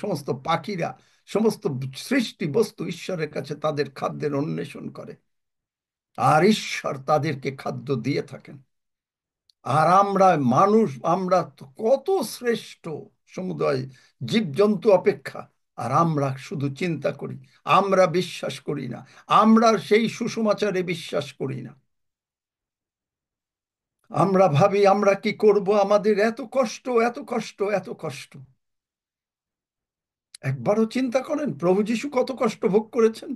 সমস্ত পাখিরা, সমস্ত সৃষ্টি বস্তু ঈশ্বরের কাছে তাদের খাদ্যের অন্বেষণ করে, আর ঈশ্বর তাদেরকে খাদ্য দিয়ে থাকেন। আর আমরা মানুষ, আমরা তো কত শ্রেষ্ঠ সমুদয় জীবজন্তু অপেক্ষা, আর আমরা শুধু চিন্তা করি, আমরা বিশ্বাস করি না, আমরা সেই সুসমাচারে বিশ্বাস করি না। আমরা ভাবি আমরা কি করব, আমাদের এত কষ্ট, এত কষ্ট, এত কষ্ট। একবারও চিন্তা করেন প্রভু যিশু কত কষ্ট ভোগ করেছেন?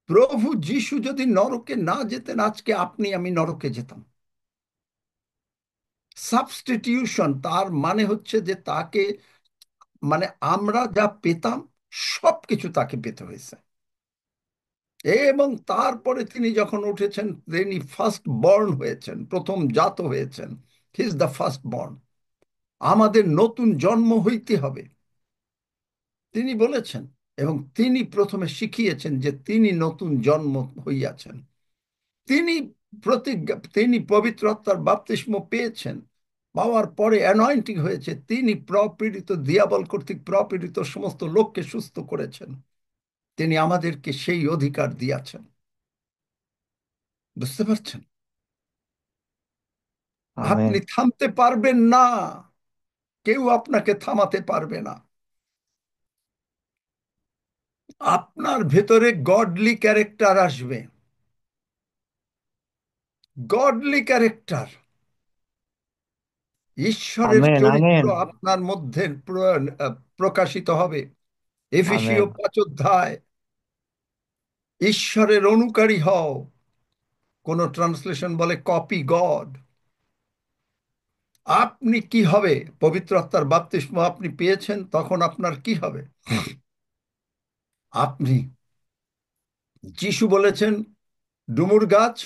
প্রভু যিশু যদি নরকে না যেতেন, আজকে আপনি আমি নরকে যেতাম। সাবস্টিটিউশন তার মানে হচ্ছে যে তাকে, মানে আমরা যা পেতাম সবকিছু তাকে পেতে হয়েছে। এবং তারপরে তিনি যখন উঠেছেন, তিনি ফার্স্ট বর্ন হয়েছেন, প্রথম জাত হয়েছেন। He is the first born. আমাদের নতুন জন্ম হইতে হবে তিনি বলেছেন, এবং তিনি প্রথমে শিখিয়েছেন যে তিনি নতুন জন্ম হইয়াছেন। তিনি প্রতিজ্ঞা, তিনি পবিত্র আত্মার বাপ্তিস্ম পেয়েছেন, পাওয়ার পরে অ্যানয়েন্টিং হয়েছে। তিনি প্রপীড়িত, দিয়াবল কর্তৃক প্রপীড়িত সমস্ত লোককে সুস্থ করেছেন। তিনি আমাদেরকে সেই অধিকার দিয়েছেন। বুঝতে পারছেন? আমেন। আপনি থামতে পারবেন না, কেউ আপনাকে থামাতে পারবে না। আপনার ভেতরে গডলি ক্যারেক্টার আসবে, গডলি ক্যারেক্টার, ঈশ্বরের আমেন। চরিত্র আমেন। আপনার মধ্যে প্রকাশিত হবে। এফেসীয় আমেন। 5 অধ্যায়, ঈশ্বরের অনুকারী হও। কোন ট্রান্সলেশন বলে কপি গড। আপনি কি হবে? পবিত্র আত্মার বাপ্তিস্ম আপনি পেয়েছেন, তখন আপনার কি হবে? আপনি, যিশু বলেছেন, ডুমুর গাছ,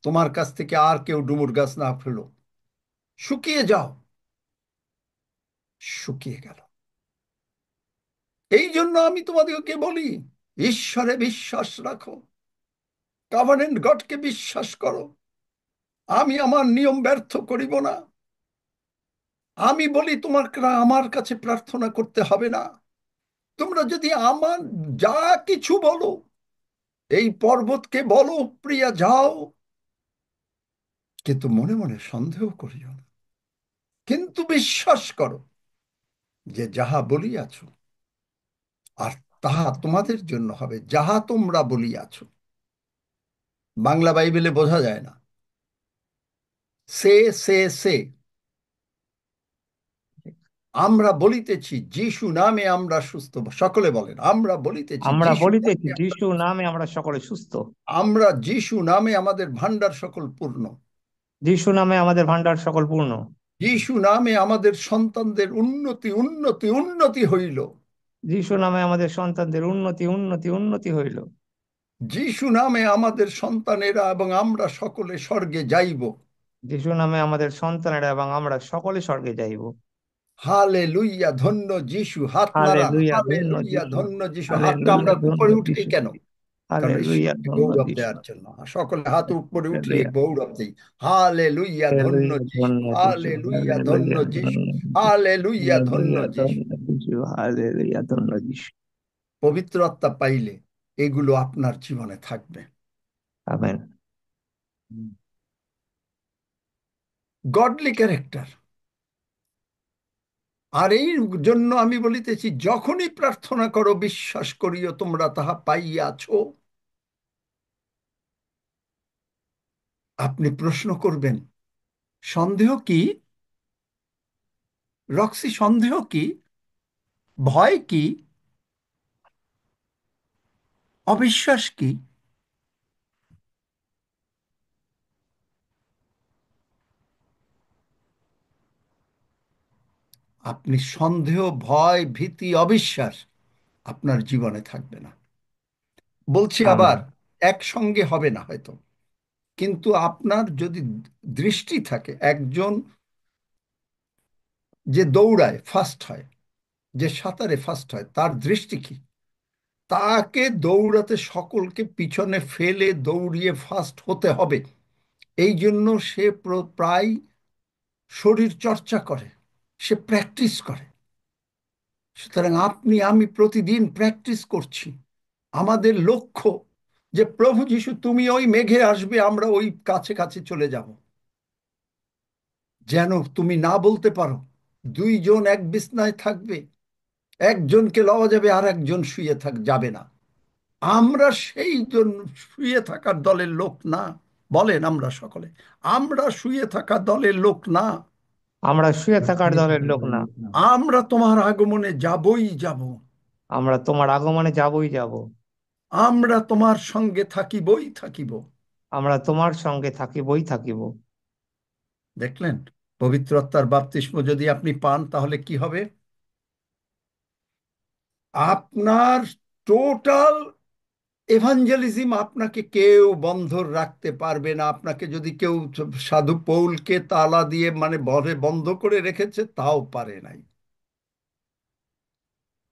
তোমার কাছ থেকে আর কেউ ডুমুর গাছ না ফেলো, শুকিয়ে যাও। শুকিয়ে গেল। এই জন্য আমি তোমাদেরকে বলি, ঈশ্বরে বিশ্বাস রাখো। কভেনেন্ট গডকে বিশ্বাস করো। আমি আমার নিয়ম ব্যর্থ করিব না। আমি বলি তোমার আমার কাছে প্রার্থনা করতে হবে না। তোমরা যদি আমার যা কিছু বলো, এই পর্বতকে বলো প্রিয়া যাও, কিন্তু মনে মনে সন্দেহ করিও না, কিন্তু বিশ্বাস করো যে যাহা বলিয়াছ, আর তাহা তোমাদের জন্য হবে যাহা তোমরা বলিয়াছ। বাংলা বাইবেলে বোঝা যায় না। সে সে সে আমরা বলিতেছি যিশু নামে আমরা সুস্থ। সকলে বলেন, আমরা বলিতেছি আমরা যিশু বলিতেছি নামে আমরা যিশু সুস্থ। নামে আমরা সকলে সুস্থ। আমরা যিশু নামে আমাদের ভান্ডার সকল পূর্ণ। যিশু নামে আমাদের ভান্ডার সকল পূর্ণ। যিশু নামে আমাদের সন্তানদের উন্নতি উন্নতি উন্নতি হইল। যিশু নামে আমাদের সন্তানদের উন্নতি উন্নতি উন্নতি হইল। যিশু নামে আমাদের সন্তানেরা এবং আমরা সকলে স্বর্গে যাইব। যিশু নামে আমাদের সন্তানেরা এবং আমরা সকলে স্বর্গে যাইব। হালেলুইয়া, ধন্য যিশু। হাত নাড়ান। হালেলুয়া, ধন্য হালেলুইয়া, যিশু। ধন্য যিশু। হাতটা হালেলুয়া, আমরা ধন্য উপরে উঠেই যিশু। কেন? কারণ হালেলুয়া, ঈশ্বরকে ধন্য গৌরব যিশু। দেওয়ার জন্য। সকলে হাত উপরে উঠিয়ে হালেলুয়া, গৌরব দেই। হালেলুইয়া, ধন্য হালেলুয়া, যিশু। ধন্য যিশু। হালেলুইয়া, ধন্য হালেলুয়া, যিশু। ধন্য যিশু। হালেলুইয়া, ধন্য হালেলুয়া, যিশু। ধন্য যিশু। হালেলুয়া, ধন্য যিশু। পবিত্র আত্মা পাইলে এগুলো আপনার জীবনে থাকবে। আমেন। Godly character. আর এই জন্য আমি বলিতেছি, যখনই প্রার্থনা করো বিশ্বাস করিও তোমরা তাহা পাইয়াছ। আপনি প্রশ্ন করবেন, সন্দেহ কি? রক্সি, সন্দেহ কি? ভয় কি? অবিশ্বাস কি? আপনি সন্দেহ, ভয়, ভীতি, অবিশ্বাস আপনার জীবনে থাকবে না। বলছি আমেন। আবার, একসঙ্গে হবে না হয়তো, কিন্তু আপনার যদি দৃষ্টি থাকে, একজন যে দৌড়ায় ফার্স্ট হয়, যে সাঁতারে ফার্স্ট হয়, তার দৃষ্টি কি? তাকে দৌড়াতে সকলকে পিছনে ফেলে দৌড়িয়ে ফার্স্ট হতে হবে। এই জন্য সে প্রায় শরীর চর্চা করে, সে প্র্যাকটিস করে। সুতরাং আপনি আমি প্রতিদিন প্র্যাকটিস করছি। আমাদের লক্ষ্য যে প্রভু যিশু তুমি ওই মেঘে আসবে, আমরা ওই কাছে কাছে চলে যাব, যেন তুমি না বলতে পারো দুইজন এক বিছনায় থাকবে, একজনকে লওয়া যাবে আর একজন শুয়ে যাবে না। আমরা সেই জন্য শুয়ে থাকার দলের লোক না। বলেন আমরা সকলে, আমরা শুয়ে থাকা দলের লোক না। আমরা শুয়ে থাকার দলের লোক না। আমরা তোমার আগমনে যাবই যাব। আমরা তোমার আগমনে যাবই যাব। আমরা তোমার সঙ্গে থাকিবই থাকিব। আমরা তোমার সঙ্গে থাকিবই থাকিব। দেখলেন, পবিত্র আত্মার বাপ্তিস্ম যদি আপনি পান তাহলে কি হবে? আপনার টোটাল এভাঞ্জেলিজম আপনাকে কেউ বন্ধ রাখতে পারবে না। আপনাকে যদি কেউ সাধু পৌলকে তালা দিয়ে মানে বলে বন্ধ করে রেখেছে, তাও পারে নাই,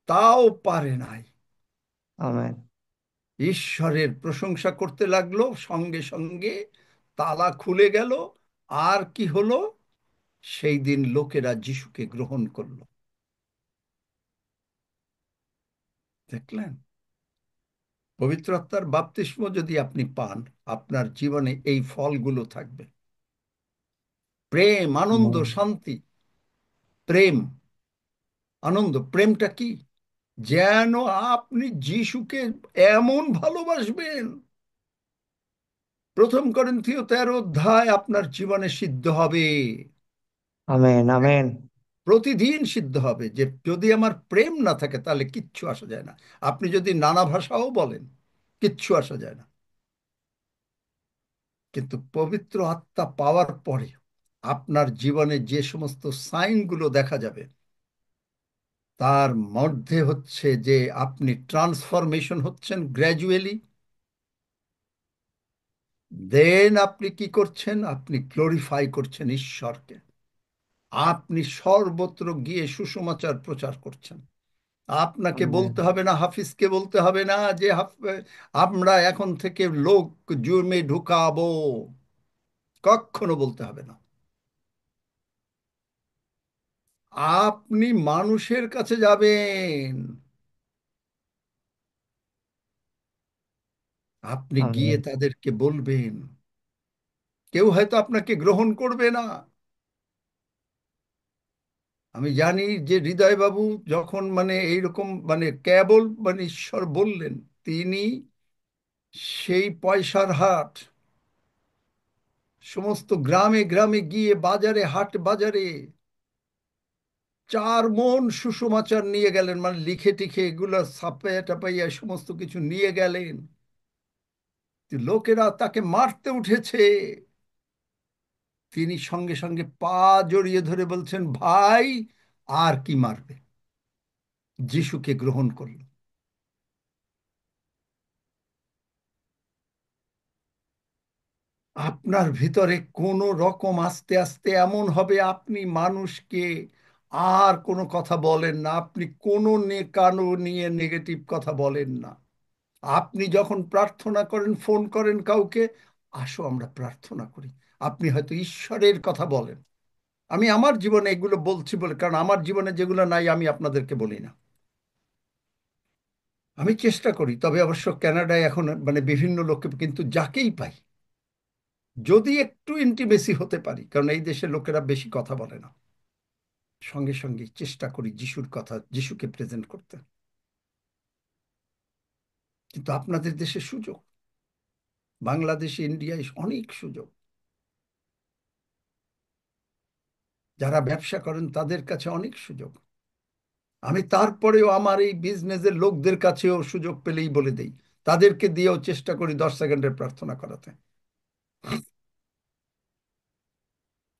তাও পারে নাই। আমেন। ঈশ্বরের প্রশংসা করতে লাগলো, সঙ্গে সঙ্গে তালা খুলে গেল। আর কি হলো? সেই দিন লোকেরা যিশুকে গ্রহণ করলো। দেখলেন, পবিত্র আত্মার বাপ্তিস্ম যদি আপনি পান, আপনার জীবনে এই ফলগুলো থাকবে: প্রেম, আনন্দ, শান্তি। প্রেম, আনন্দ। প্রেমটা কি? যেন আপনি যিশুকে এমন ভালোবাসবেন, প্রথম করিন্থীয় 13 অধ্যায় আপনার জীবনে সিদ্ধ হবে। আমেন। আমেন। প্রতিদিন সিদ্ধ হবে যে যদি আমার প্রেম না থাকে তাহলে কিচ্ছু আসা যায় না। আপনি যদি নানা ভাষাও বলেন, কিচ্ছু আসা যায় না। কিন্তু পবিত্র আত্মা পাওয়ার পরে আপনার জীবনে যে সমস্ত সাইনগুলো দেখা যাবে, তার মধ্যে হচ্ছে যে আপনি ট্রান্সফরমেশন হচ্ছেন গ্র্যাজুয়ালি। দেন আপনি কি করছেন? আপনি গ্লোরিফাই করছেন ঈশ্বরকে। আপনি সর্বত্র গিয়ে সুসমাচার প্রচার করছেন। আপনাকে আমেন। বলতে হবে না, হাফিজকে বলতে হবে না যে আমরা এখন থেকে লোক জমে ঢুকাবো, কখনো বলতে হবে না। আপনি মানুষের কাছে যাবেন, আপনি গিয়ে আমেন। তাদেরকে বলবেন। কেউ হয়তো আপনাকে গ্রহণ করবে না। আমি জানি যে হৃদয় বাবু যখন মানে এইরকম মানে কেবল মানে ঈশ্বর বললেন, তিনি সেই পয়সার হাট, সমস্ত গ্রামে গ্রামে গিয়ে বাজারে হাট বাজারে 4 মণ সুষমাচার নিয়ে গেলেন, মানে লিখে টিখে এগুলো ছাপাইয়া টাপাইয়া সমস্ত কিছু নিয়ে গেলেন। লোকেরা তাকে মারতে উঠেছে, তিনি সঙ্গে সঙ্গে পা জড়িয়ে ধরে বলছেন, ভাই আর কি মারবে, যিশুকে গ্রহণ করল। আপনার ভিতরে কোনো রকম আস্তে আস্তে এমন হবে, আপনি মানুষকে আর কোনো কথা বলেন না, আপনি কোনো কানো নিয়ে নেগেটিভ কথা বলেন না। আপনি যখন প্রার্থনা করেন, ফোন করেন কাউকে, আসো আমরা প্রার্থনা করি, আপনি হয়তো ঈশ্বরের কথা বলেন। আমি আমার জীবনে এগুলো বলছি বলে, কারণ আমার জীবনে যেগুলো নাই আমি আপনাদেরকে বলি না। আমি চেষ্টা করি, তবে অবশ্য কানাডায় এখন মানে বিভিন্ন লোককে কিন্তু যাকেই পাই, যদি একটু ইন্টিমেসি হতে পারি, কারণ এই দেশের লোকেরা বেশি কথা বলে না, সঙ্গে সঙ্গে চেষ্টা করি যিশুর কথা, যিশুকে প্রেজেন্ট করতে। কিন্তু আপনাদের দেশে সুযোগ, বাংলাদেশে ইন্ডিয়ায় অনেক সুযোগ। যারা ব্যবসা করেন তাদের কাছে অনেক সুযোগ। আমি তারপরেও আমার এই বিজনেসের লোকদের কাছেও সুযোগ পেলেই বলে দেই, তাদেরকে দিয়েও চেষ্টা করি 10 সেকেন্ডের প্রার্থনা করাতে।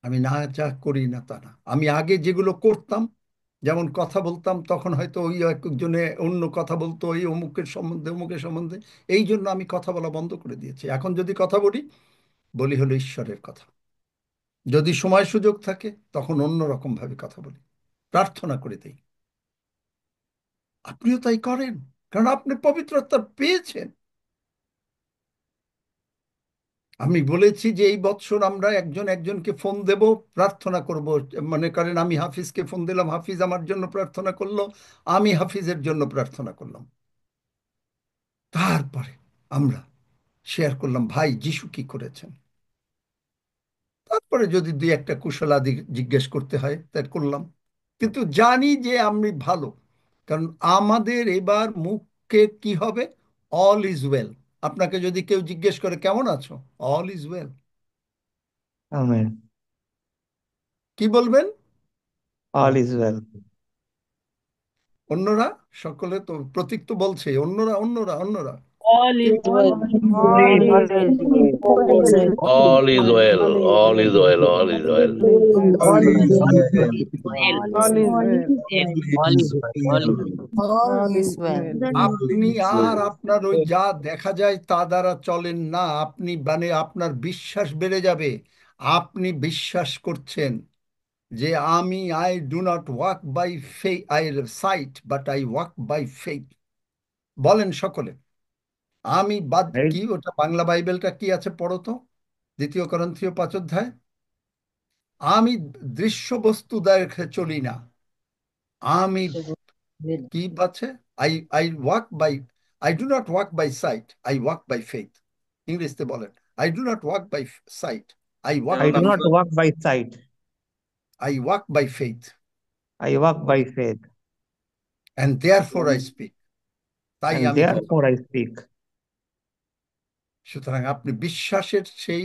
আমি না যা করি না তা না, আমি আগে যেগুলো করতাম, যেমন কথা বলতাম, তখন হয়তো ওই একজনে অন্য কথা বলতো, ওই অমুকের সম্বন্ধে অমুকের সম্বন্ধে, এই জন্য আমি কথা বলা বন্ধ করে দিয়েছি। এখন যদি কথা বলি, বলি হলো ঈশ্বরের কথা। যদি সময় সুযোগ থাকে, তখন অন্য রকম ভাবে কথা বলি, প্রার্থনা করে দেই। আপনিও তাই করেন, কারণ আপনি পবিত্রতা পেয়েছেন। আমি বলেছি যে এই বৎসর আমরা একজন একজনকে ফোন দেব, প্রার্থনা করব। মনে করেন আমি হাফিজকে ফোন দিলাম, হাফিজ আমার জন্য প্রার্থনা করলো, আমি হাফিজের জন্য প্রার্থনা করলাম। তারপরে আমরা শেয়ার করলাম, ভাই যিশু কি করেছেন। তারপরে যদি দুই একটা কুশলাদি জিজ্ঞেস করতে হয় তাই করলাম। কিন্তু জানি যে আমি ভালো, কারণ আমাদের এবার মুখে কি হবে, অল ইজ ওয়েল। আপনাকে যদি কেউ জিজ্ঞেস করে কেমন আছো, অল ইজ ওয়েল, আমেন। কি বলবেন? All is well. অন্যরা সকলে তো প্রতীক তো বলছে, অন্যরা অন্যরা অন্যরা All is well. all All is is well. well. All is well, All is all is well. well, all is well. All is well. All is All well. is well. All is well. All is well. All is All is well. আপনি আর আপনার ওই যা দেখা যায় তা দ্বারা চলেন না, আপনি মানে আপনার বিশ্বাস বেড়ে যাবে। আপনি বিশ্বাস করছেন যে আমি I do not walk by faith, I sight but I walk by faith. বলেন সকলে, আমি বাদ Right? কি ওটা বাংলা বাইবেলটা কি আছে পড়ো তো, 2 করন্থীয় 5 অধ্যায়। আমি দৃশ্য বস্তু দেখে চলি না, আমি well. কি আছে, I I walk by, I do not walk by sight, I walk by faith. ইংরেজিতে বলেন, I do not walk by sight, I walk I do by, not walk by sight. I walk by faith, I walk by faith, and therefore I speak. তাই and আমি কথা therefore বলি। I speak. সুতরাং আপনি বিশ্বাসের সেই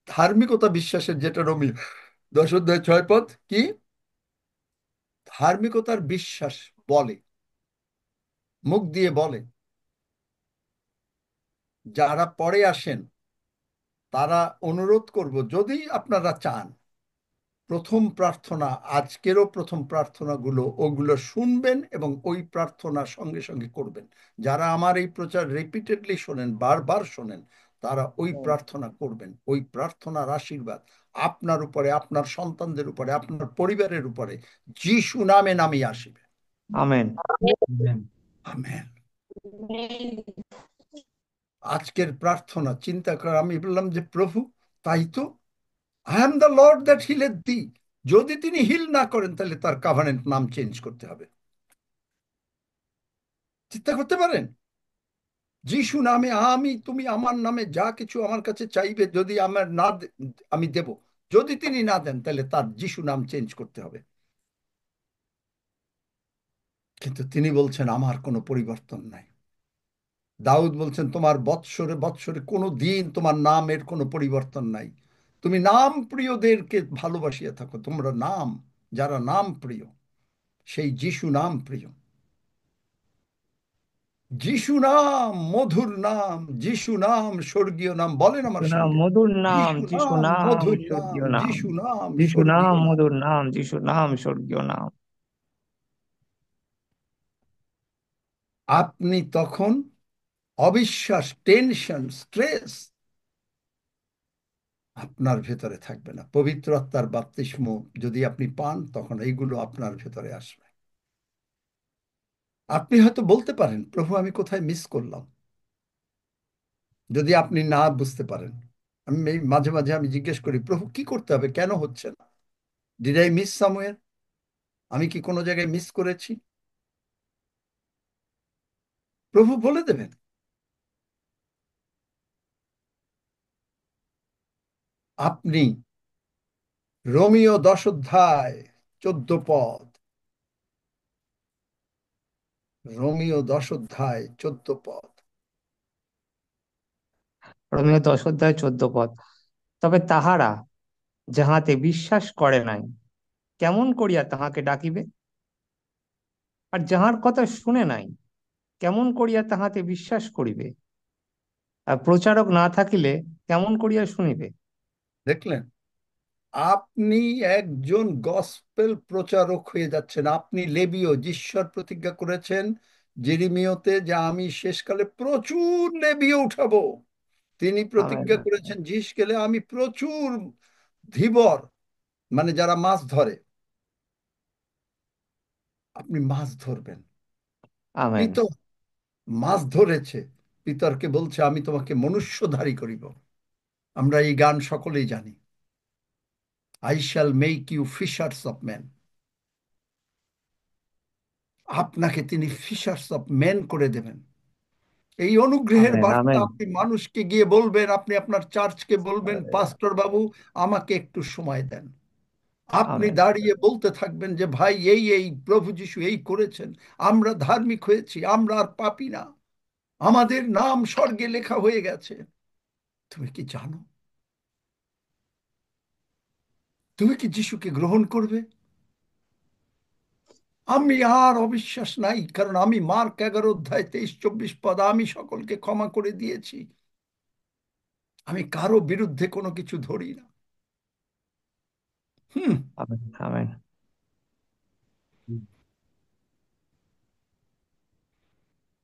ধার্মিকতা, বিশ্বাসের যেটা রোমি 10 অধ্যায় 6 পদ কি, ধার্মিকতার বিশ্বাস বলে, মুখ দিয়ে বলে। যারা পরে আসেন তারা অনুরোধ করব, যদি আপনারা চান, প্রথম প্রার্থনা, আজকেরও প্রথম প্রার্থনাগুলো ওগুলো শুনবেন এবং ওই প্রার্থনা সঙ্গে সঙ্গে করবেন। যারা আমার এই প্রচার রিপিটেডলি শোনেন, বারবার শোনেন, তারা ওই প্রার্থনা করবেন। ওই প্রার্থনার আশীর্বাদ আপনার উপরে, আপনার সন্তানদের উপরে, আপনার পরিবারের উপরে যিশু নামে নামিয়ে আসবে। আমেন। আমেন। আমেন। আজকের প্রার্থনা চিন্তা কর, আমি বললাম যে প্রভু, তাই তো, I am the Lord that healeth thee. যদি তিনি হিল না করেন তাহলে তার কাভারেন্ট নাম চেঞ্জ করতে হবে। চিন্তা করতে পারেন? যিশু নামে আমি, তুমি আমার নামে যা কিছু আমার কাছে চাইবে, যদি আমার না আমি দেব। যদি তিনি না দেন তাহলে তার যিশু নাম চেঞ্জ করতে হবে। কিন্তু তিনি বলছেন আমার কোনো পরিবর্তন নাই। দাউদ বলছেন তোমার বৎসরে বৎসরে কোনো দিন তোমার নামের কোনো পরিবর্তন নাই। তুমি নাম প্রিয়দেরকে ভালোবাসিয়া থাকো। তোমরা নাম, যারা নাম প্রিয়, সেই যিশু নাম প্রিয়। যিশু নাম মধুর নাম, যিশু নাম স্বর্গীয় নাম। বলেন আমার যিশু নাম সঙ্গে, মধুর নাম, যিশু যিশু নাম নাম মধুর নাম, স্বর্গীয় নাম। যিশু নাম যিশু নাম স্বর্গীয় নাম। মধুর নাম, যিশু নাম স্বর্গীয় নাম। আপনি তখন অবিশ্বাস, টেনশন, স্ট্রেস আপনার ভেতরে থাকবে না। পবিত্র আত্মার বাপ্তিস্ম যদি আপনি পান, তখন এইগুলো আপনার ভেতরে আসবে। আপনি হয়তো বলতে পারেন, প্রভু আমি কোথায় মিস করলাম। যদি আপনি না বুঝতে পারেন, আমি মাঝে মাঝে আমি জিজ্ঞেস করি, প্রভু কি করতে হবে, কেন হচ্ছে না? Did I miss somewhere? আমি কি কোনো জায়গায় মিস করেছি? প্রভু বলে দেবেন। আপনি রোমিও 10 অধ্যায় 14 পদ, রোমিও 10 অধ্যায় 14 পদ। রোমিও 10 অধ্যায় 14 পদ। তবে তাহারা যাহাতে বিশ্বাস করে নাই, কেমন করিয়া তাহাকে ডাকিবে? আর যাহার কথা শুনে নাই, কেমন করিয়া তাহাতে বিশ্বাস করিবে? আর প্রচারক না থাকিলে কেমন করিয়া শুনিবে? দেখলেন, আপনি একজন গসপেল প্রচারক হয়ে যাচ্ছেন। আপনি লেবীয়, ঈশ্বর প্রতিজ্ঞা করেছেন যেরিমিয়তে যে আমি শেষকালে প্রচুর লেবীয় উঠাবো। তিনি আমেন। প্রতিজ্ঞা করেছেন জিসকেলে আমি প্রচুর ধীবর, মানে যারা মাছ ধরে, আপনি মাছ ধরবেন। আমেন। পিতর মাছ ধরেছে, পিতরকে বলছে আমি তোমাকে মনুষ্যধারী করিব। আমরা এই গান সকলেই জানি, I shall make you fishers of man. আপনাকে তিনি ফিশার্স অফ ম্যান করে দেবেন। এই অনুগ্রহের আমেন। বার্তা আমেন। আপনি মানুষকে গিয়ে বলবেন, আপনি আপনার চার্চকে বলবেন, পাস্টর বাবু আমাকে একটু সময় দেন। আপনি আমেন। দাঁড়িয়ে বলতে থাকবেন যে ভাই এই এই প্রভু যিশু এই করেছেন, আমরা ধার্মিক হয়েছি, আমরা আর পাপী না, আমাদের নাম স্বর্গে লেখা হয়ে গেছে। তুমি কি জানো? তুমি কি যিশুকে গ্রহণ করবে? আমি আর অবিশ্বাস নাই, কারণ আমি মার্ক 11 অধ্যায় 23-24 পদ, আমি সকলকে ক্ষমা করে দিয়েছি। আমি কারো বিরুদ্ধে কোনো কিছু ধরি না। হুম। আমেন। আমেন।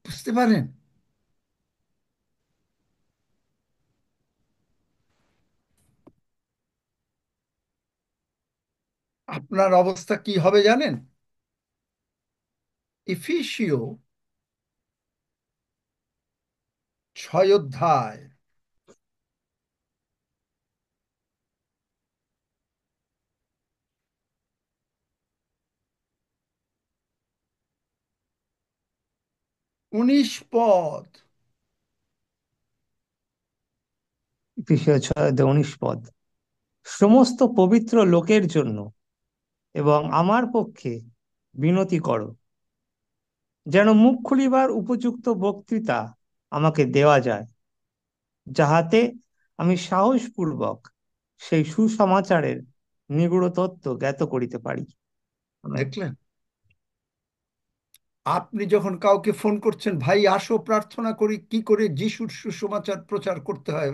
বুঝতে পারেন? আপনার অবস্থা কি হবে জানেন? ইফিসিও 6 অধ্যায় 19 পদ। এফেসীয় 6 অধ্যায় 19 পদ। সমস্ত পবিত্র লোকের জন্য এবং আমার পক্ষে বিনতি করো, যেন মুখ খুলিবার উপযুক্ত বক্তৃতা আমাকে দেওয়া যায়, যাহাতে আমি সাহসপূর্বক সেই সুসমাচারের নিগূঢ় তত্ত্ব জ্ঞাত করিতে পারি। আমেন। দেখলেন, আপনি যখন কাউকে ফোন করছেন, ভাই আসো প্রার্থনা করি, কি করে যিশুর সুসমাচার প্রচার করতে হয়,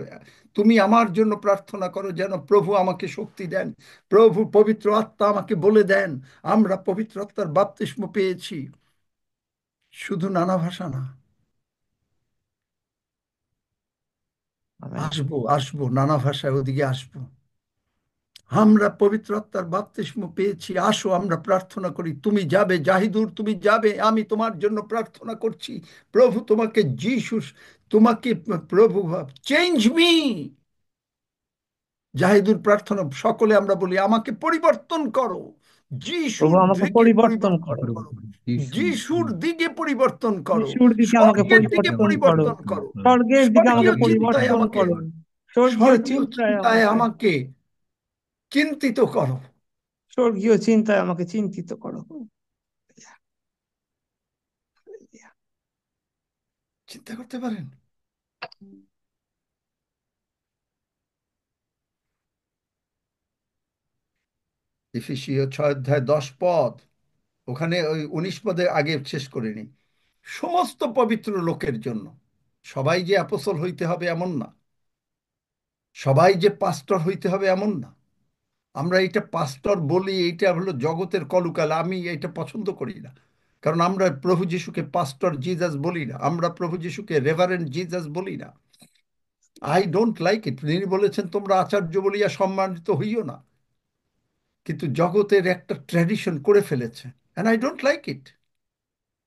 তুমি আমার জন্য প্রার্থনা করো যেন প্রভু আমাকে শক্তি দেন, প্রভু পবিত্র আত্মা আমাকে বলে দেন। আমরা পবিত্র আত্মার বাপ্তিস্ম পেয়েছি, শুধু নানা ভাষা না। আমেন। আসবো আসবো, নানা ভাষায় ওদিকে আসবো। আমরা পবিত্র আত্মার বাপ্তিস্ম পেয়েছি, আসো আমরা প্রার্থনা করি। তুমি যাবে জাহিদুর, তুমি যাবে, আমি তোমার জন্য প্রার্থনা করছি। প্রভু তোমাকে যিশু, তোমাকে প্রভু চেঞ্জ মি। জাহিদুর প্রার্থনা সকলে আমরা বলি, আমাকে পরিবর্তন করো, প্রভু যিশুর আমাকে দিকে পরিবর্তন পরিবর্তন করো, করো, যিশুর দিকে পরিবর্তন করো, যিশুর দিকে আমাকে স্বর্গের দিকে পরিবর্তন করো, পরিবর্তন করো, স্বর্গের দিকে আমাকে স্বর্গীয় চিন্তায় পরিবর্তন আমাকে, করো, স্বর্গীয় স্বর্গীয় চিন্তায় চিন্তায় আমাকে, আমাকে চিন্তিত করো। স্বর্গীয় চিন্তায় আমাকে চিন্তিত করো। চিন্তা করতে পারেন? এফেসীয় 6 অধ্যায় 10 পদ, ওখানে ওই 19 পদে আগে শেষ করিনি। সমস্ত পবিত্র লোকের জন্য। সবাই যে অ্যাপোস্টল হইতে হবে এমন না, সবাই যে পাস্টর হইতে হবে এমন না। আমরা এটা পাস্টর বলি, এইটা হলো জগতের কলুকাল, আমি এটা পছন্দ করি না। কারণ আমরা প্রভু যিশুকে পাস্টর জিজাস বলি না, আমরা প্রভু যিশুকে রেভারেন্ড জিজাস বলি না। I don't like it. তিনি বলেছেন তোমরা আচার্য বলিয়া সম্মানিত হইও না, কিন্তু জগতের একটা ট্র্যাডিশন করে ফেলেছে, and I don't like it.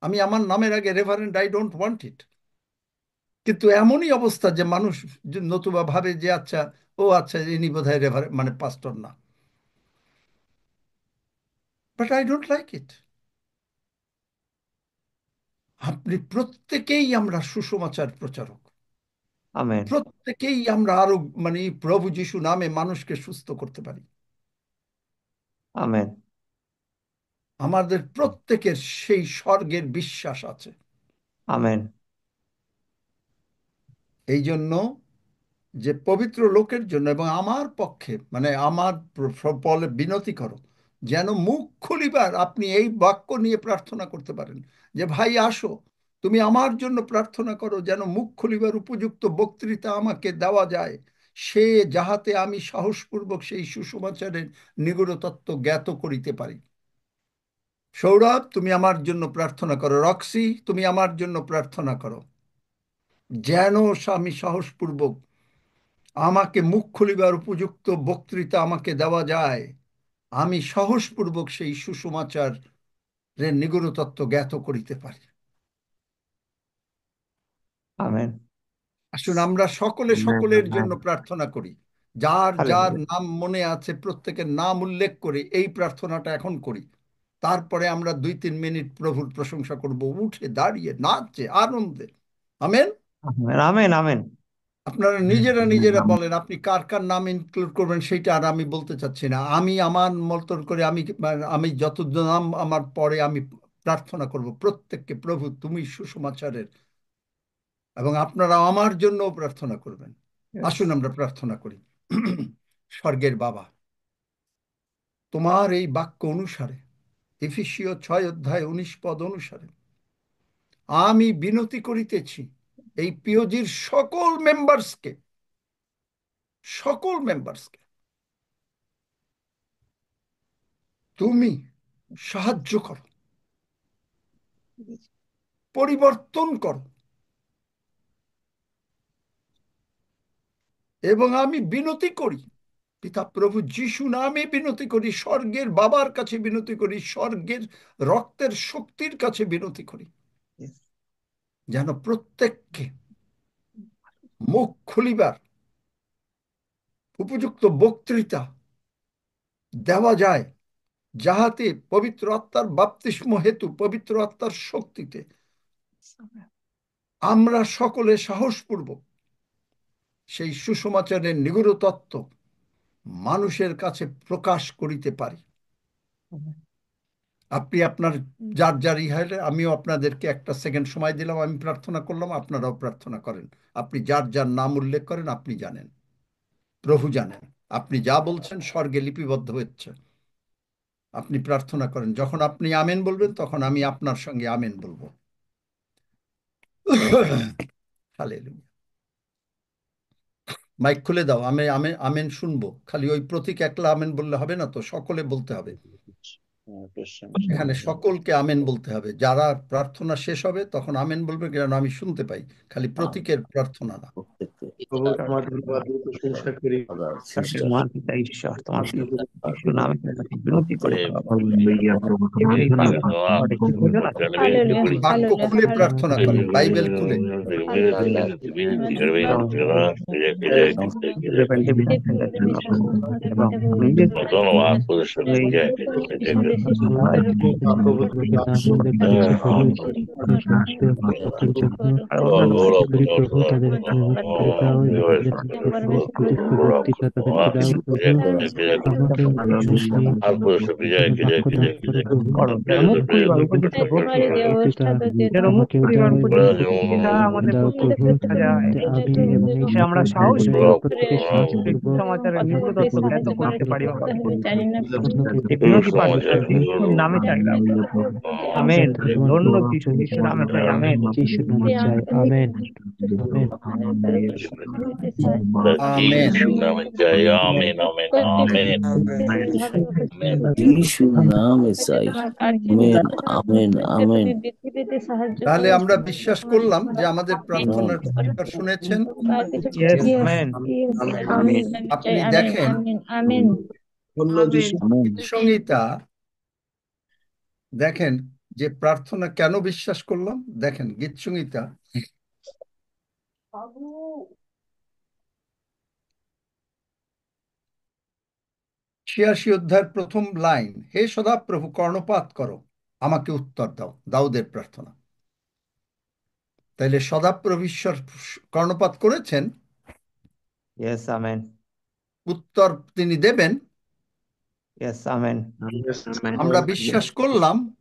আমি আমার নামের আগে রেভারেন্ড, আই ডোন্ট ওয়ান্ট ইট। কিন্তু এমনই অবস্থা যে মানুষ নতুবা ভাবে যে আচ্ছা, ও আচ্ছা, ইনি বোধহয় রেভারেন্ড মানে পাস্টর না। But I don't like it. আপনি প্রত্যেকেই আমরা সুসমাচার প্রচারক, আমেন, প্রত্যেকেই আমরা আরো মানে প্রভু যিশু নামে মানুষকে সুস্থ করতে পারি। আমেন, আমাদের প্রত্যেকের সেই স্বর্গের বিশ্বাস আছে। আমেন, এই জন্য যে পবিত্র লোকের জন্য এবং আমার পক্ষে, মানে আমার বলে বিনতি করো, যেন মুখ খুলিবার আপনি এই বাক্য নিয়ে প্রার্থনা করতে পারেন যে ভাই আসো, তুমি আমার জন্য প্রার্থনা করো, যেন মুখ খুলিবার উপযুক্ত বক্তৃতা আমাকে দেওয়া যায়, সে যাহাতে আমি সাহসপূর্বক সেই সুসমাচারের নিগূঢ় তত্ত্ব জ্ঞাত করিতে পারি। সৌরভ, তুমি আমার জন্য প্রার্থনা করো। রক্সি, তুমি আমার জন্য প্রার্থনা করো, যেন আমি সাহসপূর্বক আমাকে মুখ খুলিবার উপযুক্ত বক্তৃতা আমাকে দেওয়া যায়, আমি সাহসপূর্বক সেই সুসমাচারের নিগূঢ় তত্ত্ব জ্ঞাত করিতে পারি। আমেন। আসুন আমরা সকলে সকলের জন্য প্রার্থনা করি। যার যার হালেলুয়া, নাম মনে আছে প্রত্যেকের নাম উল্লেখ করে এই প্রার্থনাটা এখন করি। তারপরে আমরা 2-3 মিনিট প্রভুর প্রশংসা করব, উঠে দাঁড়িয়ে নাচে আনন্দে। আমেন। Amen, amen, amen. আপনারা নিজেরা নিজেরা বলেন আপনি কার কার নাম ইনক্লুড করবেন, সেটা আর আমি বলতে চাচ্ছি না। আমি আমার মতন করে আমি যত নাম আমার পরে আমি প্রার্থনা করব প্রত্যেককে, প্রভু তুমি সুসমাচারের, এবং আপনারা আমার জন্য প্রার্থনা করবেন। Yes. আসুন আমরা প্রার্থনা করি। স্বর্গের বাবা, তোমার এই বাক্য অনুসারে এফেসীয় 6 অধ্যায় 19 পদ অনুসারে আমি বিনতি করিতেছি এই পিওজির সকল মেম্বার্সকে তুমি সাহায্য করো, পরিবর্তন করো। এবং আমি বিনতি করি পিতা প্রভু যিশু নামে বিনতি করি, স্বর্গের বাবার কাছে বিনতি করি, স্বর্গের রক্তের শক্তির কাছে বিনতি করি, Yes. যেন প্রত্যেককে মুখ খুলিবার উপযুক্ত বক্তৃতা দেওয়া যায়, যাহাতে পবিত্র আত্মার বাপ্তিস্ম হেতু পবিত্র আত্মার শক্তিতে আমরা সকলে সাহসপূর্বক সেই সুসমাচারের নিগূঢ় তত্ত্ব মানুষের কাছে প্রকাশ করিতে পারি। আপনি আপনার যার যার ইহারে, আমিও আপনাদেরকে 1 সেকেন্ড সময় দিলাম, আমি প্রার্থনা করলাম, আপনারাও প্রার্থনা করেন। আপনি যার যার নাম উল্লেখ করেন, আপনি জানেন, প্রভু জানেন, আপনি যা বলছেন স্বর্গে লিপিবদ্ধ হচ্ছে। আপনি প্রার্থনা করেন, যখন আপনি আমেন বলবেন তখন আমি আপনার সঙ্গে আমেন বলবো। হালেলুয়া। মাইক খুলে দাও, আমি আমেন আমেন শুনবো। খালি ওই প্রতীক একলা আমেন বললে হবে না তো, সকলে বলতে হবে। এখানে সকলকে আমেন বলতে হবে। যারা প্রার্থনা শেষ হবে তখন আমেন বলবে, কেন আমি শুনতে পাই, খালি প্রতীকের প্রার্থনা না। প্রভু তোমার ধন্যবাদ প্রশংসা করি। স্বর্গের মহান পিতা ঈশ্বর, তোমার যিশু নামে তোমার কাছে বিনতি করে এই জীবন তোমার একটি ভোজন আছে। Hallelujah. বাক্য খুলে Hallelujah. প্রার্থনা করেন, বাইবেল খুলে। এবং নিজের এই মুখ পরিবার উপযুক্ত মুখ পরিবার উপযুক্ত আমাদের আমরা সাহস সমাচারের নিকটত্ব জ্ঞাত করতে পারি। নামে চাই, আমেন। ধন্য যিশু, যিশু নামে চাই, আমেন। আমেন। তাহলে আমরা বিশ্বাস করলাম যে আমাদের প্রার্থনার শুনেছেন। আপনি দেখেন সংহিতা, দেখেন যে প্রার্থনা কেন বিশ্বাস করলাম। দেখেন গীত সংহিতা 86 অধ্যায়ের প্রথম লাইন, হে সদাপ্রভু কর্ণপাত করো, আমাকে উত্তর দাও। দাউদের প্রার্থনা। তাইলে সদাপ্রভু ঈশ্বর কর্ণপাত করেছেন, উত্তর তিনি দেবেন। আমরা বিশ্বাস করলাম,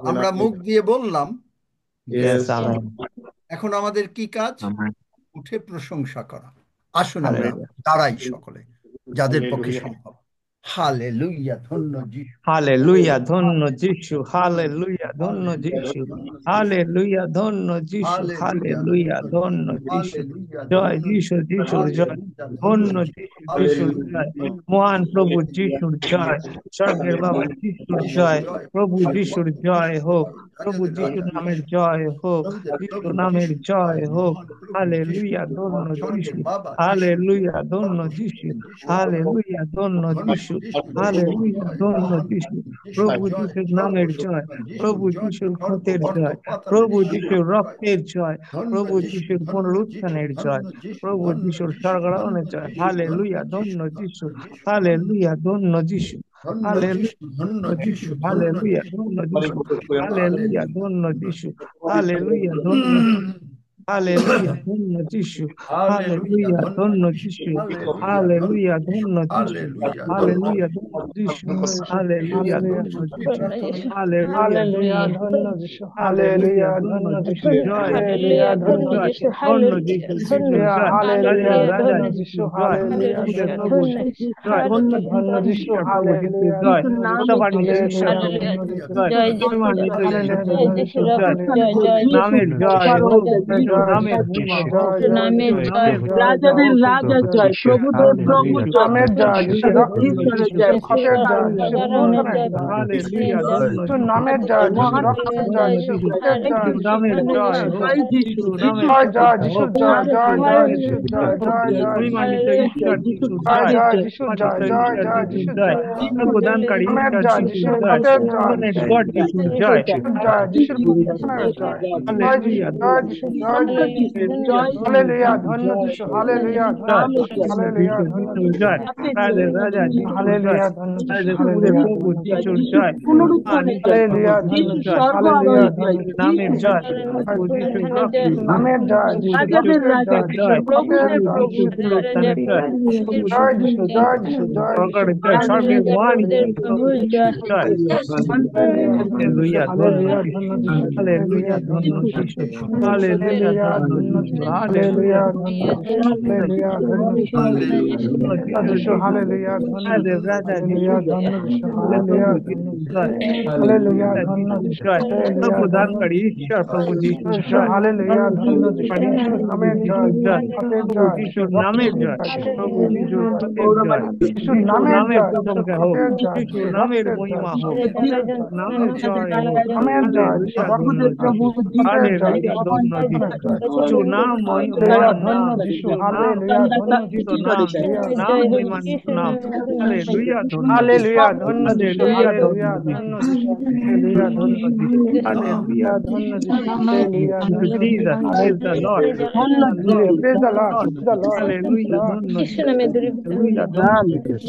আমরা মুখ দিয়ে বললাম। এখন আমাদের কি কাজ? উঠে প্রশংসা করা। আসুন আমরা দাঁড়াই সকলে, যাদের পক্ষে সম্ভব। হালেলুয়া, ধন্য যিশু। হালেলুয়া, ধন্য যিশু। হালেলুয়া, ধন্য যিশু। হালেলুয়া, ধন্য যিশু। হালেলুয়া, ধন্য যিশু। জয় যিশু, যিশুর জয়। ধন্য যিশু, যিশুর জয়। মহান প্রভু যিশুর জয়। স্বর্গের বাবা যিশুর জয়। প্রভু যিশুর জয় হোক। প্রভু যিশুর নামের জয় হোক। যিশুর নামের জয় হোক। হালেলুয়া, ধন্য যিশু। হালেলুয়া, ধন্য যিশু। হালেলুয়া, ধন্য যিশু। হালেলুয়া, ধন্য যিশু। প্রভু যিশুর নামের জয়। প্রভু যিশুর ক্ষতের জয়। প্রভু যিশুর রক্তের জয়। প্রভু যিশুর পুনরুত্থানের জয়। প্রভু যিশুর স্বর্গারোহণের জয়। হালেলুয়া, ধন্য যিশু। হালেলুয়া, ধন্য যিশু। হালেলুয়া, ধন্য যিশু। হালেলুয়া, ধন্য যিশু। হালেলুয়া, ধন্য যিশু। হালেলুয়া, ধন্য হালেলুয়া, ধন্য যিশু। হালেলুয়া, ধন্য যিশু। হালেলুয়া, ধন্য যিশু। হালেলুয়া, ধন্য যিশু। হালেলুয়া, ধন্য যিশু। হালেলুয়া, ধন্য যিশু। হালেলুয়া, ধন্য যিশু। জয়, Hallelujah. জয়, ধন্য যিশু। ধন্য Hallelujah. যিশু। ধন্য যিশুর জয়। Hallelujah. রাজা ধন্য যিশু যিশু। জয়। Hallelujah. প্রভু ধন্য যিশুর যিশু। জয়। ধন্য যিশু। প্রভু যিশুর জয়। সবার ঈশ্বর প্রভু Hallelujah. যিশুর জয়। জয় যিশু। সম্মানিত ঈশ্বর প্রভু জয় যিশু। যিশুর জয়। জয় জয় নামের জয় হোক। যিশু জয় নামের মহিমা হোক। নামের যিশু জয়। নামের রাজাদের রাজা জয়, প্রভুদের প্রভু জয়, নামের জয়। ঈশ্বরের জয়, ক্ষতের জয়, হালেলুয়া, ধন্য নামের জয়, মহান রক্ষকের জয়, ক্ষতের জয়, নামের জয় হোক। যিশু, নামের জয়, যিশু হোক। জয়, জয়, জয়, যিশু জয়, জয়, জয়, পরিমাণিত ঈশ্বর যিশু জয়, জয়। জয়, যিশু জয়, পরিমাণিত জয়, ঈশ্বর জয়, যিশু যিশু জয়। জয়, প্রদানকারী নামের ঈশ্বর জয়, যিশু যিশুর জয়। ক্ষতের জয়, ইন্টারনেট গড যিশু জয়। জয়, যিশুর পুনরুত্থানের জয়, জয় যিশু, জয় যিশু, জয় যিশু, হালেলুয়া, ধন্য যিশু, হালেলুয়া, ধন্য যিশু, হালেলুয়া, ধন্য যিশু, জয়। রাজা যিশু জয়। হালেলুয়া, ধন্য যিশু, প্রভুদের হালেলুয়া, প্রভু যিশুর যিশু জয়। পুনরুত্থানের জয়, হালেলুয়া, ধন্য যিশুর যিশু, জয়। হালেলুয়া, ধন্য নামের যিশু, জয়। প্রভু যিশুর রক্তের জয়। নামের জয়, প্রভু যিশু যিশুর রক্তের জয়, যিশুর ক্ষতের প্রভু জয়, যিশুর পুনরুত্থানের জয়। প্রভু জয় যিশুর যিশু, জয় যিশু, জয় যিশু, প্রকারের জয়। স্বর্গের মহান ঈশ্বর প্রভু যিশুর জয়। হালেলুয়া, ধন্য হালেলুয়া, যিশু। ধন্য যিশু, হালেলুয়া, ধন্য যিশু। হালেলুয়া, ধন্য যিশু। হালেলুয়া, হালেলুয়া, ধন্য যিশু, হালেলুয়া, ধন্য যিশু, ধন্য যিশু। যিশু, হালেলুয়া, ধন্য যিশু, রাজা যিশু হালেলুয়া, জয়। ধন্য যিশু, হালেলুয়া, ধন্য যিশু, জয় হালেলুয়া পিতা ধন্য যিশু যিশু জয় হালেলুয়া ধন্য প্রদানকারী যিশু ঈশ্বর প্রভু যিশু যিশু জয় হালেলুয়া ধন্য যিশু সর্বশক্তিমানী ঈশ্বর প্রভু নামের যিশু জয় জয় রক্তের প্রভু জয় যিশুর নামের রক্তের জয় জয় প্রভু যিশুর রক্তের জয় যিশুর যিশুর নামের নামের জয় প্রশংসা হোক রক্তের জয় যিশুর নামের রক্তের জয় মহিমা হোক রক্তের যিশুর জয় নামের জয় হোক নামের জয় হালেলুয়া ধন্য রক্তের জয় যিশু রক্তের জয় হালেলুয়া ধন্য নামের যিশু জয় যিশু নাম হালেলুয়া মহান ধন্য নাম যিশু যিশু নাম হালেলুয়া ধন্য উচ্চ যিশু নাম হালেলুয়া যিশু নাম মহিমান্বিত নাম হালেলুয়া ধন্য যিশু হালেলুয়া ধন্য যিশু হালেলুয়া ধন্য হালেলুয়া যিশু ধন্য যিশু হালেলুয়া ধন্য যিশু হালেলুয়া হালেলুয়া ধন্য যিশু হালেলুয়া to ধন্য যিশু Jesus. Praise the Lord. Praise the Lord. Hallelujah praise the Lord Lord. Praise the Lord praise the Hallelujah. Lord ধন্য যিশু। Hallelujah. ধন্য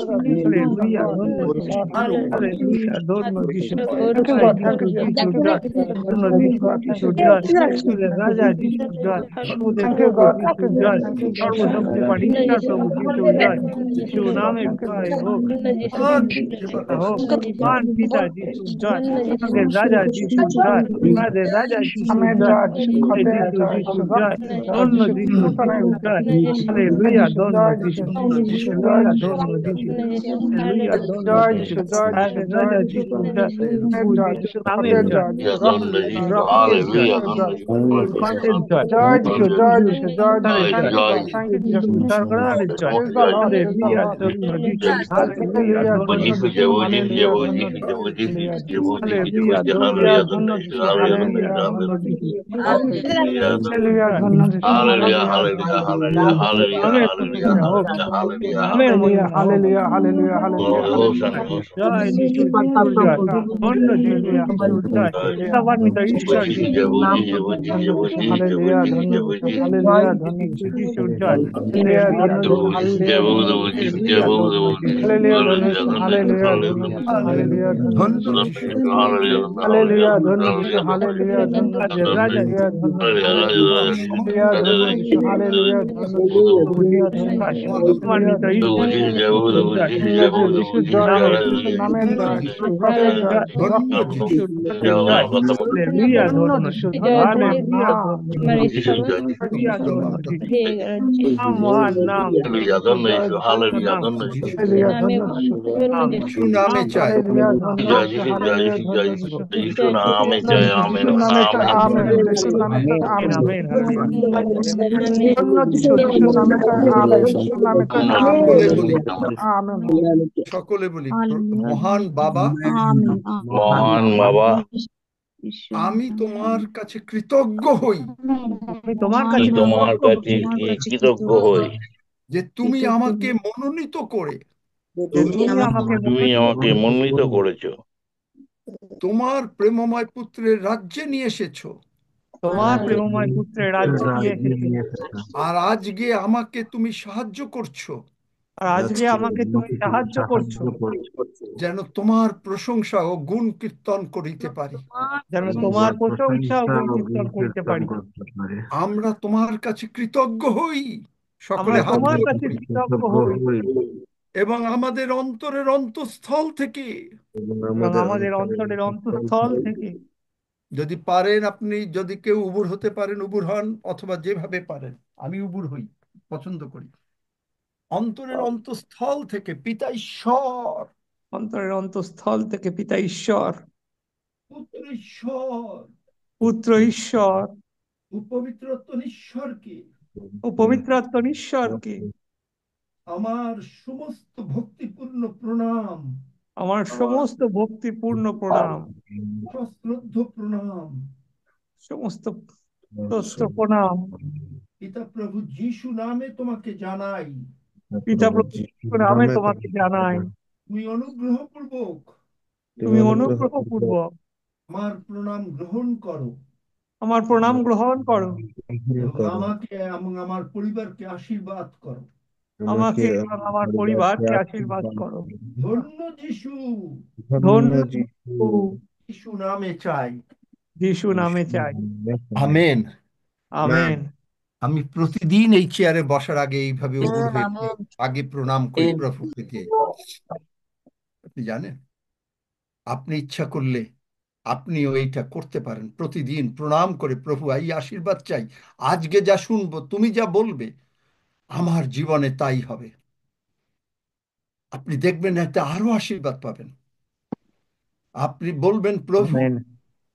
যিশু। Hallelujah. ধন্য যিশু। Hallelujah. ধন্য যিশু। থ্যাংক ইউ জয় গড থ্যাংক যিশু, ইউ যিশু থ্যাংক ইউ জয়। গড ধন্য থ্যাংক ইউ যিশু, গড থ্যাংক যিশু ইউ জয়। থ্যাংক ইউ সুরের থ্যাংক রাজা ইউ যিশু জয়। সুদের থ্যাংক ইউ প্রভু গড থ্যাংক যিশু ইউ গড জয়। থ্যাংক ইউ গড সর্বশক্তিমান ঈশ্বর প্রভু যিশু জয়। যিশু নামে থ্যাংক ইউ জয় হোক। আর প্রতিষ্ঠা হোক। মহান পিতা যিশু জয়। আমাদের রাজা যিশু জয়। আমাদের রাজা যিশু আমের জয়। জয় যিশু জয় খতের যিশু, জয় যিশু যিশু জয়। রক্তের জয় ধন্য যিশু যিশু, নূতনের যিশু জয়। জয় হালেলুয়া যিশু ধন্য জয় যিশু। যিশু জয় হালেলুয়া যিশু ধন্য যিশু। হালেলুয়া ধন্য জয় যিশু। যিশু জয় যিশু আমাদের জয় রাজা যিশু যিশু জয়। আমের প্রভু জয় যিশু যিশু নামের খতের জয়। জয় যিশু Hallelujah, রক্তের Jesus. জয় রক্তের জয়। Hallelujah, রক্তের জয় রক্তের জয়। জয় যিশু যিশু, জয় যিশু যিশু জয় যিশু সন্তানের থ্যাংক জয়। You God Hallelujah. Thank you Jishu Jesus সরকারের জয়। Praise the Lord praise the hallelujah Lord ধন্য যিশু। হালেলুয়া হালেলুয়া ধন্য ধন্য Jesus, যিশু। যিশু হালেলুয়া ধন্য হালেলুয়া যিশু হালেলুয়া ধন্য হালেলুয়া ধন্য হালেলুয়া যিশু। ধন্য যিশু হালেলুয়া হালেলুয়া ধন্য ধন্য যিশু। যিশু হালেলুয়া হালেলুয়া জয়। ধন্য যিশু hallelujah, হালেলুয়া hallelujah, ধন্য hallelujah, hallelujah, নামের hallelujah, প্রশংসা হোক। hallelujah, hallelujah, নামের হালেলুয়া মহিমা হোক। Hallelujah hallelujah hallelujah Glory, hallelujah Hosanna, Hosanna. জয় যিশু, যিশু জয়। ধন্য যিশু, হালেলুয়া যিশু জয়। হালেলুয়া কৃপান্বিত ঈশ্বর Jesus, যিশু। ধন্য যিশু হালেলুয়া ধন্য যিশু জয় হালেলুয়া ধন্য যিশু, যিশু যিশু জয়। হালেলুয়া হালেলুয়া ধন্য যিশু ধন্য যিশু। হালেলুয়া ধন্য যিশু হালেলুয়া ধন্য যিশু। হালেলুয়া ধন্য যিশু হালেলুয়া ধন্য hallelujah, যিশু হালেলুয়া ধন্য ধন্য যিশু যিশু হালেলুয়া ধন্য যিশু হালেলুয়া ধন্য রাজা, যিশু রাজা হালেলুয়া যিশু। ধন্য যিশু তোমার হালেলুয়া ধন্য যিশু হালেলুয়া ধন্য যিশু প্রভু হালেলুয়া যিশু ধন্য জয়। যিশু হালেলুয়া কৃপান্বিত ধন্য ঈশ্বর যিশু যিশু জয়। যিশু প্রভু যিশু যিশুর জয় নামে জয় যিশু নামের ধন্য জয় যিশু যিশু নামের খতের জয় জয়। যিশু ধন্য রক্তের জয় যিশু যিশুর রক্তের জয়। হালেলুয়া ধন্য ধন্য যিশু যিশু। ধন্য তোমার হালেলুয়া নাম ধন্য যিশু। হালেলুয়া সমস্ত ধন্য মানটা যিশু। তোমার। নাম মহান নাম। জয় যিশু নাম যিশু হালেলুয়া ধন্য যিশু নাম যিশু নামে নাম চাই হালেলুয়া নাম ধন্য যিশু হালেলুয়া ধন্য যিশু যিশুর নামে চাই আমেন যিশুর নামে চাই আমেন আমেন আমেন হালেলুয়া। ধন্য যিশু যিশুর নামে চাই আমেন যিশুর নামে চাই আমেন সকলে যিশুর বলি নামে চাই আমেন সকলে বলি মহান বাবা, মহান বাবা, আমি তোমার কাছে কৃতজ্ঞ হই আমি তোমার আমি কাছে তোমার কৃতজ্ঞ কাছে হই কৃতজ্ঞ হই যে তুমি আমাকে মনোনীত করে যে তুমি আমাকে তুমি আমাকে মনোনীত করেছো তোমার প্রেমময় পুত্রের রাজ্যে নিয়ে এসেছো, তোমার প্রেমময় পুত্রের রাজ্যে নিয়ে এসেছো। আর আজকে আমাকে তুমি সাহায্য করছো আর আজকে আমাকে তুমি সাহায্য করছো যেন তোমার প্রশংসা ও গুণ কীর্তন করিতে পারি। যেন তোমার প্রশংসা ও গুণ কীর্তন করিতে পারি। আমরা তোমার কাছে কৃতজ্ঞ হই, সকলে আমরা হাত তোমার তুলে কাছে বলি, কৃতজ্ঞ হই এবং আমাদের অন্তরের অন্তঃস্থল থেকে এবং আমাদের অন্তরের অন্তঃস্থল থেকে যদি পারেন, আপনি যদি কেউ উবুর হতে পারেন উবুর হন, অথবা যেভাবে পারেন, আমি উবুর হই, পছন্দ করি। অন্তরের অন্তঃস্থল থেকে পিতা ঈশ্বর, অন্তরের অন্তঃস্থল থেকে পিতা ঈশ্বর, পুত্র ঈশ্বর পুত্র ঈশ্বর ও পবিত্রত্ব ঈশ্বরকে ও পবিত্র আত্মা ঈশ্বরকে আমার সমস্ত ভক্তিপূর্ণ প্রণাম, আমার সমস্ত ভক্তিপূর্ণ প্রণাম, সশ্রদ্ধ প্রণাম সমস্ত স্তোত্র প্রণাম পিতা প্রভু যিশু নামে তোমাকে জানাই। পিতা প্রভু যিশুর নামে তোমাকে জানাই। তুমি অনুগ্রহপূর্বক তুমি অনুগ্রহপূর্বক আমার প্রণাম গ্রহণ করো আমার প্রণাম গ্রহণ করো এবং আমাকে এবং আমার পরিবারকে আশীর্বাদ করো। আমাকে এবং আমার পরিবারকে আশীর্বাদ করো। ধন্য যিশু, ধন্য যিশু, যিশু নামে চাই, যিশু নামে চাই। আমেন। আমেন। আমি প্রতিদিন এই চেয়ারে বসার আগে এইভাবে উবুর হয়ে আগে প্রণাম করি প্রভুকে দিয়ে। আপনি জানেন, আপনি ইচ্ছা করলে আপনিও এইটা করতে পারেন, প্রতিদিন প্রণাম করে প্রভু এই আশীর্বাদ চাই, আজকে যা শুনবো তুমি যা বলবে আমার জীবনে তাই হবে। আপনি দেখবেন একটা আরো আশীর্বাদ পাবেন। আপনি বলবেন, প্রভু, আমেন।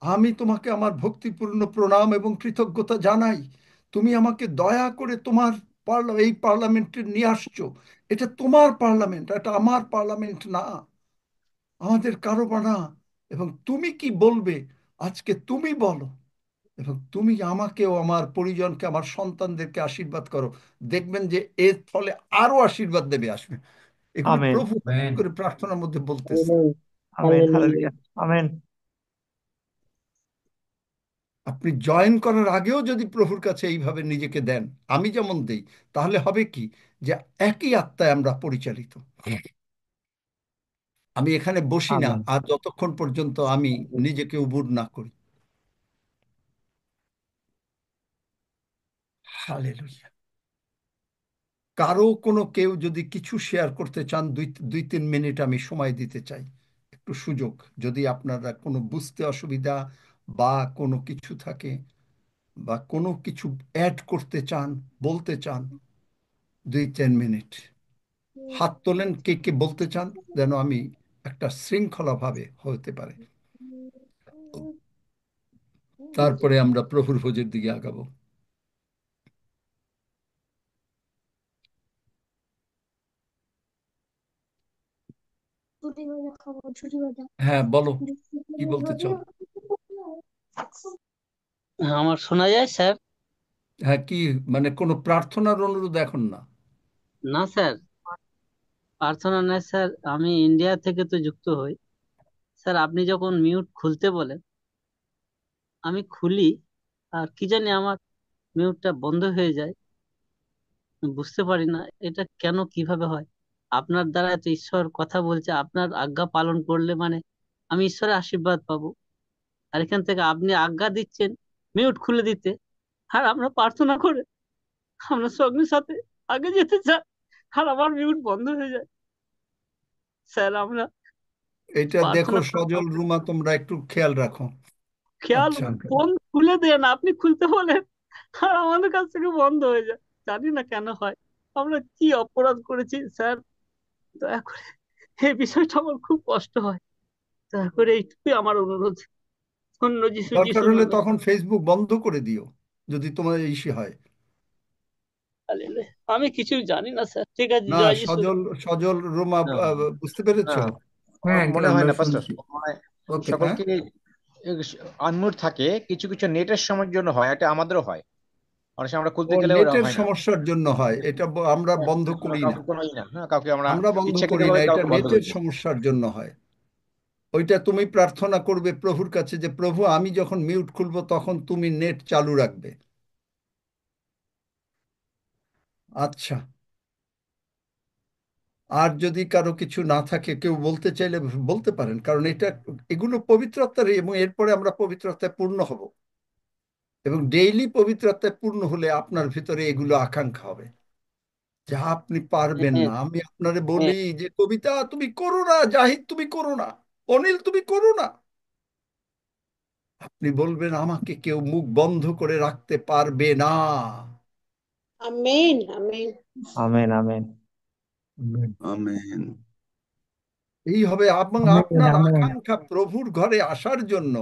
আমি তোমাকে আমার ভক্তিপূর্ণ প্রণাম এবং কৃতজ্ঞতা জানাই। তুমি আমাকে দয়া করে তোমার এই পার্লামেন্টে নিয়ে আসছো। এটা তোমার পার্লামেন্ট, এটা আমার পার্লামেন্ট না, আমাদের কারো না। এবং তুমি কি বলবে আজকে তুমি বলো, এবং তুমি আমাকেও, আমার পরিজনকে, আমার সন্তানদেরকে আশীর্বাদ করো। দেখবেন যে এর ফলে আরো আশীর্বাদ দেবে আসবে। এগুলো আমেন। প্রভু আমেন। করে প্রার্থনার মধ্যে বলতেছে। আমেন। Hallelujah. হালেলুয়া। আমেন। আপনি জয়েন করার আগেও যদি প্রভুর কাছে এইভাবে নিজেকে দেন, আমি যেমন দেই, তাহলে হবে কি, যে একই আত্মায় আমরা পরিচালিত। আমি এখানে বসি না আমেন। আর যতক্ষণ পর্যন্ত আমি নিজেকে উবুর না করি। হালেলুয়া। কারো কোনো কেউ যদি কিছু শেয়ার করতে চান, 2-3 মিনিট আমি সময় দিতে চাই, একটু সুযোগ। যদি আপনারা কোনো বুঝতে অসুবিধা বা কোনো কিছু থাকে, বা কোনো কিছু অ্যাড করতে চান, বলতে চান, 2-3 মিনিট হাত তোলেন, কে কে বলতে চান, যেন আমি একটা শৃঙ্খলা ভাবে হতে পারে। তারপরে আমরা প্রভুর ভোজের দিকে আগাবো। হ্যাঁ, বলো, কি বলতে চাও? আমার শোনা যায় স্যার? হ্যাঁ, কি মানে কোনো প্রার্থনার অনুরোধ এখন না? না স্যার, প্রার্থনা নয় স্যার, আমি ইন্ডিয়া থেকে তো যুক্ত হই। স্যার আপনি যখন মিউট খুলতে বলেন, আমি খুলি, আর কি জানি আমার মিউটটা বন্ধ হয়ে যায়। আমি বুঝতে পারি না এটা কেন, কিভাবে হয়। আপনার দ্বারা তো ঈশ্বর কথা বলছে, আপনার আজ্ঞা পালন করলে মানে আমি ঈশ্বরের আশীর্বাদ পাবো। আর এখান থেকে আপনি আজ্ঞা দিচ্ছেন মিউট খুলে দিতে, আর আমরা প্রার্থনা করে আমরা সঙ্গে সাথে আগে যেতে চাই, আর আমার মিউট বন্ধ হয়ে যায়। স্যার আমরা এটা দেখো প্রার্থনা সজল, রুমা, তোমরা একটু খেয়াল রাখো। খেয়াল, আচ্ছা, ফোন খুলে দেন, আপনি খুলতে বলেন আর আমাদের কাছ থেকে বন্ধ হয়ে যায়। জানি না কেন হয়, আমরা কি অপরাধ করেছি স্যার, দয়া করে। এই বিষয়টা আমার খুব কষ্ট হয়, দয়া করে এইটুকুই আমার অনুরোধ। অন্য যিশু দরকার যিশু হলে বলে। তখন ফেসবুক বন্ধ করে দিও, যদি তোমার ইসে হয়। হালেলুয়া। আমি কিছু জানি না স্যার, ঠিক আছে, না, জয় যিশু। সজল, সজল, রুমা, না বুঝতে পেরেছো? না মনে হয় আমরা না পাস্টার। শুনছি। মানে ওকে, হ্যাঁ। সকলকে আনমিউট থাকে, কিছু কিছু নেটের সময়ের জন্য হয়, এটা আমাদেরও হয়। অনেক সময় আমরা ও, খুলতে গেলে ওরা নেটের হয় না। সমস্যার জন্য হয় এটা, আমরা হ্যাঁ, বন্ধ আমরা করি না। কাউকে কোনো না, হ্যাঁ, কাউকে আমরা আমরা বন্ধ করি না, ইচ্ছাকৃতভাবে এটা কাউকে বন্ধ নেটের করে দিই। সমস্যার জন্য হয়। ওইটা তুমি প্রার্থনা করবে প্রভুর কাছে যে, প্রভু, আমি যখন মিউট খুলবো তখন তুমি নেট চালু রাখবে। আচ্ছা। আর যদি কারো কিছু না থাকে, কেউ বলতে চাইলে বলতে পারেন, কারণ এগুলো পবিত্র আত্মার, এবং এরপরে আমরা পবিত্র আত্মায় পূর্ণ হব। এবং ডেইলি পবিত্র আত্মায় পূর্ণ হলে আপনার ভিতরে এগুলো আকাঙ্ক্ষা হবে, যা আপনি পারবেন হ্যাঁ, না। আমি আপনারে বলি হ্যাঁ। যে, কবিতা তুমি করো না, জাহিদ তুমি করো না, অনিল তুমি করো না, আপনি বলবেন আমাকে কেউ মুখ বন্ধ করে রাখতে পারবে না। Amen. Amen. Amen. Amen. Amen. এই হবে, এবং আমেন। আপনার আমেন। আকাঙ্ক্ষা প্রভুর ঘরে আসার জন্য।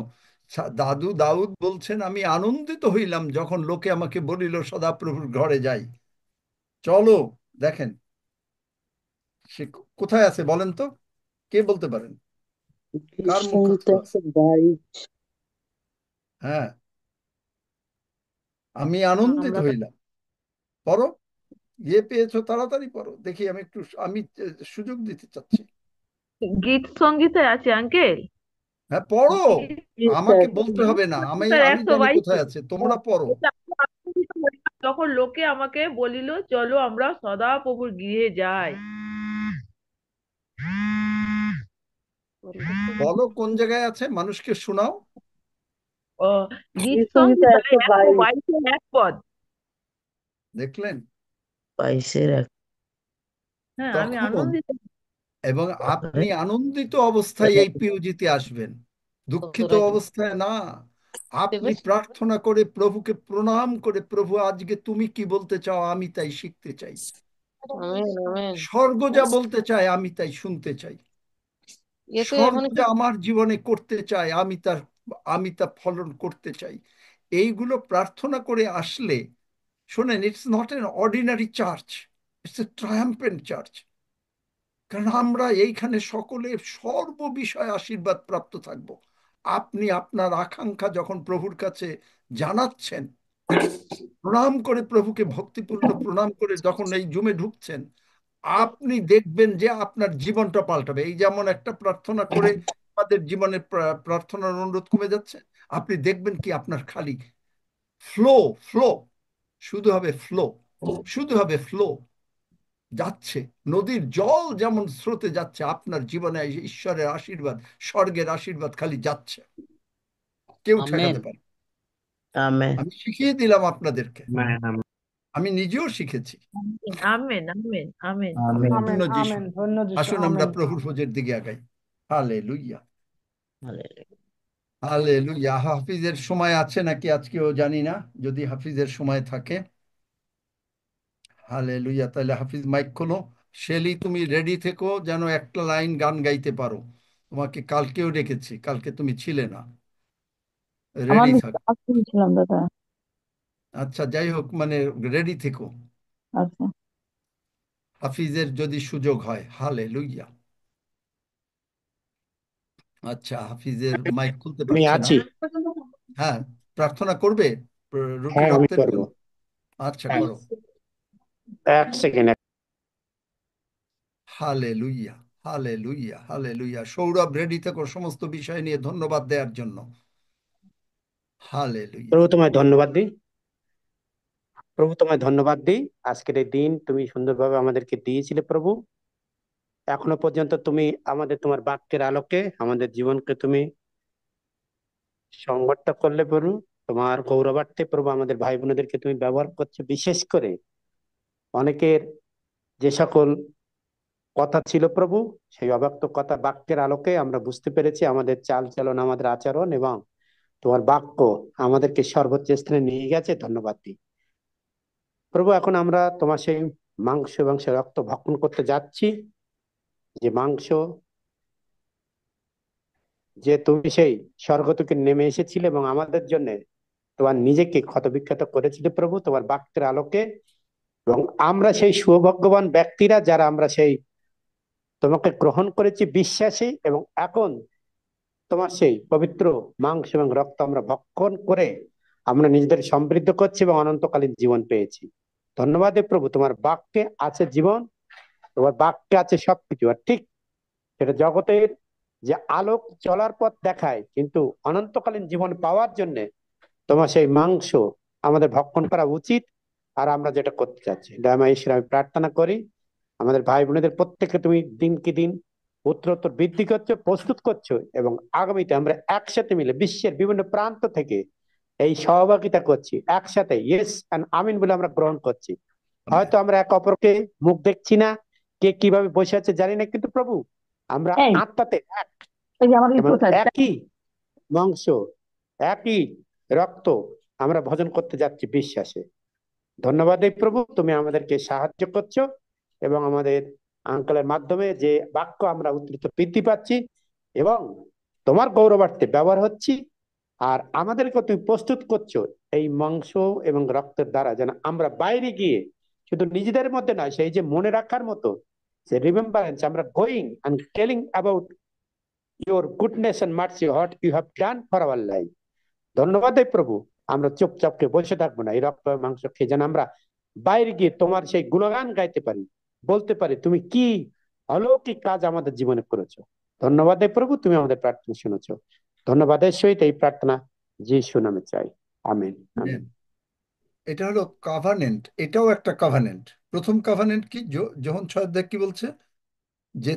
দাদু দাউদ বলছেন, আমি আনন্দিত হইলাম যখন লোকে আমাকে বলিল সদা প্রভুর ঘরে যাই। চলো, দেখেন সে কোথায় আছে বলেন তো, কে বলতে পারেন, কার মুখস্থ আছে? হ্যাঁ, আমি আনন্দিত আমরা তো হইলাম। পড়ো, ইয়ে পেয়েছো, তাড়াতাড়ি পড়ো দেখি, আমি সুযোগ দিতে চাচ্ছি। গীত সঙ্গীতে আছে আঙ্কেল। হ্যাঁ, পড়ো, Yes, আমাকে sir. বলতে হবে না, আমি স্যার আমি একশো জানি বাইশে কোথায় আছে, তোমরা পড়ো। যখন লোকে আমাকে বলিল চলো আমরা সদা প্রভুর গৃহে যাই। বলো কোন জায়গায় আছে, মানুষকে শোনাও। ও, গীত Yes, সঙ্গীত sir. So, একশো bye. বাইশে এক পদ। দেখলেন? বাইশের এক। হ্যাঁ, আমি তখন, আনন্দিত। এবং আপনি আনন্দিত অবস্থায় এই পিওজিতে আসবেন, দুঃখিত অবস্থায় না। আপনি প্রার্থনা করে প্রভুকে প্রণাম করে, প্রভু আজকে তুমি কি বলতে চাও আমি তাই শিখতে চাই, আমেন, আমেন। স্বর্গ যা বলতে চায় আমি তাই শুনতে চাই। স্বর্গ যে আমার জীবনে করতে চাই, আমি তা ফলন করতে চাই, এইগুলো প্রার্থনা করে আসলে, শোনেন, it's not an ordinary church, it's a triumphant church. কারণ আমরা এইখানে সকলে সর্ব বিষয়ে আশীর্বাদ প্রাপ্ত থাকব। আপনি আপনার আকাঙ্ক্ষা যখন প্রভুর কাছে জানাচ্ছেন, প্রণাম করে, প্রভুকে ভক্তিপূর্ণ প্রণাম করে যখন এই জুমে ঢুকছেন, আপনি দেখবেন যে আপনার জীবনটা পাল্টাবে। এই যেমন একটা প্রার্থনা করে আমাদের জীবনের প্রার্থনার অনুরোধ কমে যাচ্ছে, আপনি দেখবেন কি আপনার খালি ফ্লো, ফ্লো, শুধু হবে ফ্লো, শুধু হবে ফ্লো যাচ্ছে। নদীর জল যেমন স্রোতে যাচ্ছে, আপনার জীবনে ঈশ্বরের আশীর্বাদ, স্বর্গের আশীর্বাদ খালি যাচ্ছে, কেউ আমেন। ঠেকাতে পারে। আমেন। আমি শিখিয়ে দিলাম আপনাদেরকে, আমি নিজেও শিখেছি। আমেন আমেন আমেন আমেন ধন্য যিশু। আমেন ধন্য যিশু আসুন আমরা আমেন প্রভুর ভোজের দিকে আগাই। Hallelujah, hallelujah. হালেলুইয়া। হাফিজের সময় আছে নাকি আজকেও জানি না, যদি হাফিজের সময় থাকে। হালেলুইয়া, তাহলে হাফিজ মাইক খোলো। শেলি, তুমি রেডি থেকো যেন একটা লাইন গান গাইতে পারো। তোমাকে কালকেও রেখেছি, কালকে তুমি ছিলে না। রেডি আমি থাক। ছিলাম দাদা। আচ্ছা, যাই হোক, মানে রেডি থেকো, আচ্ছা। হাফিজের যদি সুযোগ হয়। হালেলুইয়া। আচ্ছা, হাফিজের মাইক খুলতে আমি পারছে না। আছি। হ্যাঁ, প্রার্থনা করবে রোগী হ্যাঁ, আমি রক্তের করবো। জন্য? আচ্ছা, হ্যাঁ, করো। 1 second. Hallelujah, hallelujah, hallelujah. Sourav, ready থেকো সমস্ত বিষয় নিয়ে ধন্যবাদ দেওয়ার জন্য। হালেলুইয়া। প্রভু তোমায় ধন্যবাদ দিই। প্রভু তোমায় ধন্যবাদ দিই। আজকের এই দিন তুমি সুন্দরভাবে আমাদেরকে দিয়েছিলে প্রভু। এখনো পর্যন্ত তুমি আমাদের তোমার বাক্যের আলোকে আমাদের জীবনকে তুমি সংগঠিত করলে প্রভু। তোমার গৌরবার্থে প্রভু আমাদের ভাই বোনেদেরকে তুমি ব্যবহার করছো। বিশেষ করে অনেকের যে সকল কথা ছিল প্রভু, সেই অব্যক্ত কথা বাক্যের আলোকে আমরা বুঝতে পেরেছি। আমাদের চাল চলন, আমাদের আচরণ এবং তোমার বাক্য আমাদেরকে সর্বোচ্চ স্থানে নিয়ে গেছে। ধন্যবাদ দিই প্রভু। এখন আমরা তোমার সেই মাংস এবং সেই রক্ত ভক্ষণ করতে যাচ্ছি, যে মাংস যে তুমি সেই স্বর্গ থেকে নেমে এসেছিলে এবং আমাদের জন্য তোমার নিজেকে ক্ষতবিক্ষত করেছিলে প্রভু তোমার বাক্যের আলোকে। এবং আমরা সেই সৌভাগ্যবান ব্যক্তিরা যারা আমরা সেই তোমাকে গ্রহণ করেছি বিশ্বাসী, এবং এখন তোমার সেই পবিত্র মাংস এবং রক্ত আমরা ভক্ষণ করে আমরা নিজেদের সমৃদ্ধ করছি এবং অনন্তকালীন জীবন পেয়েছি। ধন্যবাদ প্রভু। তোমার বাক্যে আছে জীবন, তোমার বাক্যে আছে সবকিছু। আর ঠিক সেটা জগতের যে আলোক চলার পথ দেখায়, কিন্তু অনন্তকালীন জীবন পাওয়ার জন্য তোমার সেই মাংস আমাদের ভক্ষণ করা উচিত। আর আমরা যেটা করতে চাচ্ছি, দয়াময় ঈশ্বর, আমি প্রার্থনা করি আমাদের ভাই বোনেদের প্রত্যেককে তুমি দিনকে দিন উত্তরোত্তর বৃদ্ধি করছো, প্রস্তুত করছো, এবং আগামীতে আমরা একসাথে মিলে বিশ্বের বিভিন্ন প্রান্ত থেকে এই সহভাগিতা করছি, একসাথে ইয়েস এন্ড আমিন বলে আমরা গ্রহণ করছি। হয়তো আমরা এক অপরকে মুখ দেখছি না, কে কিভাবে বসে আছে জানি না, কিন্তু প্রভু আমরা আত্মাতে এক, এবং একই মাংস একই রক্ত আমরা ভোজন করতে যাচ্ছি বিশ্বাসে। ধন্যবাদ প্রভু, তুমি আমাদেরকে সাহায্য করছো এবং আমাদের আঙ্কেলের মাধ্যমে যে বাক্য আমরা উদ্ধৃত বৃদ্ধি পাচ্ছি এবং তোমার গৌরবার্থে ব্যবহার হচ্ছি। আর আমাদেরকে তুমি প্রস্তুত করছো এই মাংস এবং রক্তের দ্বারা, যেন আমরা বাইরে গিয়ে শুধু নিজেদের মধ্যে নয়, সেই যে মনে রাখার মতো যে রিমেম্বারেন্স, আমরা going and telling about your goodness and mercy, what you have done for our life. ধন্যবাদ প্রভু। আমরা চুপচাপকে বসে থাকবো না, এই রক্ত মাংস খেয়ে যেন আমরা বাইরে গিয়ে তোমার সেই গুণগান গাইতে পারি, বলতে পারি তুমি কি অলৌকিক কাজ আমাদের জীবনে করেছো। ধন্যবাদ প্রভু, তুমি আমাদের প্রার্থনা শুনেছো। ধন্যবাদের সহিত এই প্রার্থনা যিশু নামে চাই, আমেন। আমেন। এটা হলো কাভানেন্ট, এটাও একটা কাভানেন্ট। প্রথম কাভানেন্ট কি? যোহন 6 কি বলছে? যে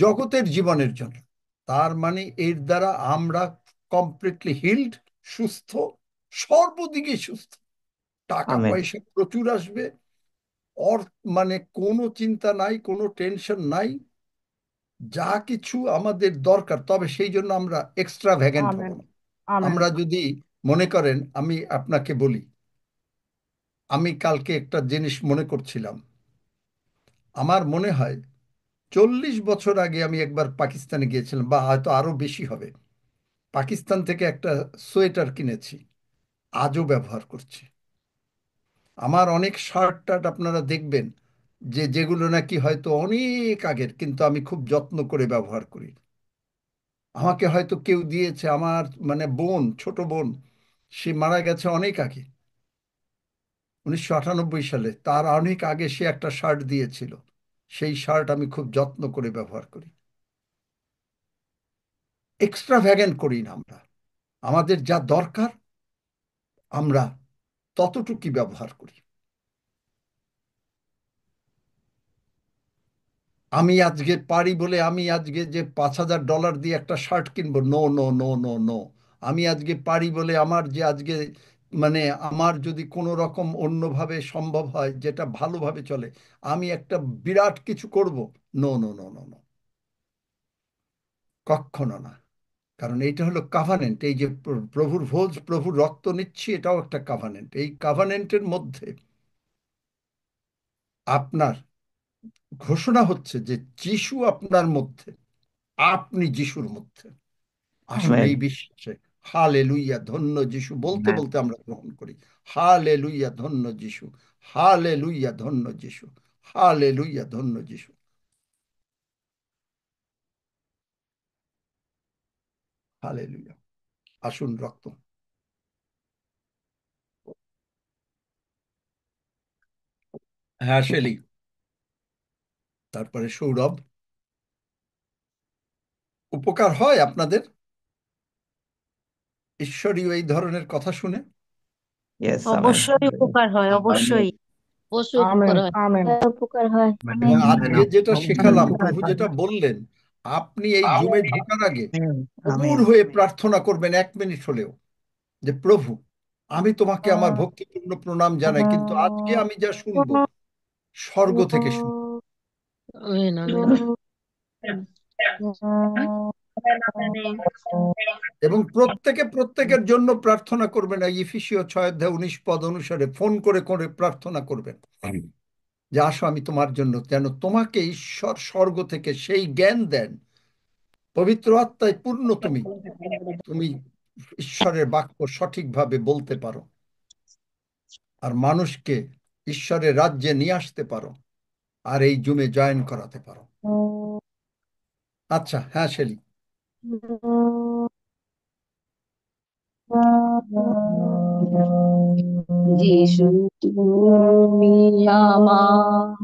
জগতের জীবনের জন্য, তার মানে এর দ্বারা আমরা কমপ্লিটলি হিলড, সুস্থ, সর্বদিকে সুস্থ। টাকা পয়সা প্রচুর আসবে, মানে কোনো চিন্তা নাই, কোনো টেনশন নাই, যা কিছু আমাদের দরকার। তবে সেই জন্য আমরা এক্সট্রা ভ্যাগেন্ট হব আমেন না। আমেন আমরা যদি মনে করেন, আমি আপনাকে বলি, আমি কালকে একটা জিনিস মনে করছিলাম। আমার মনে হয় 40 বছর আগে আমি একবার পাকিস্তানে গিয়েছিলাম, বা হয়তো আরো বেশি হবে। পাকিস্তান থেকে একটা সোয়েটার কিনেছি, আজও ব্যবহার করছি। আমার অনেক শার্ট টার্ট আপনারা দেখবেন যেগুলো নাকি হয়তো অনেক আগের, কিন্তু আমি খুব যত্ন করে ব্যবহার করি। আমাকে হয়তো কেউ দিয়েছে, আমার মানে বোন, ছোট বোন, সে মারা গেছে অনেক আগে, 1998 সালে। তার অনেক আগে সে একটা শার্ট দিয়েছিল, সেই শার্ট আমি খুব যত্ন করে ব্যবহার করি। এক্সট্রা ভ্যাগান্ট করি না আমরা। আমাদের যা দরকার আমরা ততটুকুই ব্যবহার করি। আমি আজকে পারি বলে আমি আজকে যে $5,000 দিয়ে একটা শার্ট কিনবো, no no no no no. আমি আজকে পারি বলে আমার যে আজকে মানে আমার যদি কোনো রকম অন্যভাবে সম্ভব হয় যেটা ভালোভাবে চলে, আমি একটা বিরাট কিছু করব, no no no no no, কখনো না। কারণ এইটা হলো কাভানেন্ট। এই যে প্রভুর ভোজ, প্রভুর রক্ত নিচ্ছি, এটাও একটা কাভানেন্ট। এই কাভানেন্টের মধ্যে আপনার ঘোষণা হচ্ছে যে যিশু আপনার মধ্যে, আপনি যিশুর মধ্যে। আসুন আমেন। এই বিশ্বাসে হালেলুইয়া ধন্য যিশু বলতে আমেন। বলতে আমরা গ্রহণ করি। হালেলুইয়া ধন্য যিশু, হালেলুইয়া ধন্য যিশু, হালেলুইয়া ধন্য যিশু, হালেলুইয়া। আসুন রক্ত। হ্যাঁ শেলি, তারপরে সৌরভ। উপকার হয় আপনাদের ঈশ্বরীয় এই ধরনের কথা শুনে? Yes, amen. অবশ্যই উপকার হয়, অবশ্যই। অবশ্যই আমেন উপকার হয়। আমেন উপকার হয়। এবং আজকে যেটা শেখালাম, আমেন। প্রভু যেটা বললেন, আপনি এই জুমে ঢোকার আগে অবুর আমেন। হয়ে প্রার্থনা করবেন 1 মিনিট হলেও, যে প্রভু, আমি তোমাকে আমার ভক্তিপূর্ণ প্রণাম জানাই, কিন্তু আজকে আমি যা শুনবো স্বর্গ থেকে শুনবো। Amen amen. এবং প্রত্যেকের জন্য প্রার্থনা করবেন। এই ইফিসীয় 6 অধ্যায় 19 পদ অনুসারে ফোন করে করে প্রার্থনা করবেন যে আসো, আমি তোমার জন্য, যেন তোমাকে ঈশ্বর স্বর্গ থেকে সেই জ্ঞান দেন, পবিত্র আত্মায় পূর্ণ তুমি তুমি ঈশ্বরের বাক্য সঠিকভাবে বলতে পারো, আর মানুষকে ঈশ্বরের রাজ্যে নিয়ে আসতে পারো, আর এই জুমে জয়েন করাতে পারো। আচ্ছা, হ্যাঁ শেলি। যিশু তুমি আমার,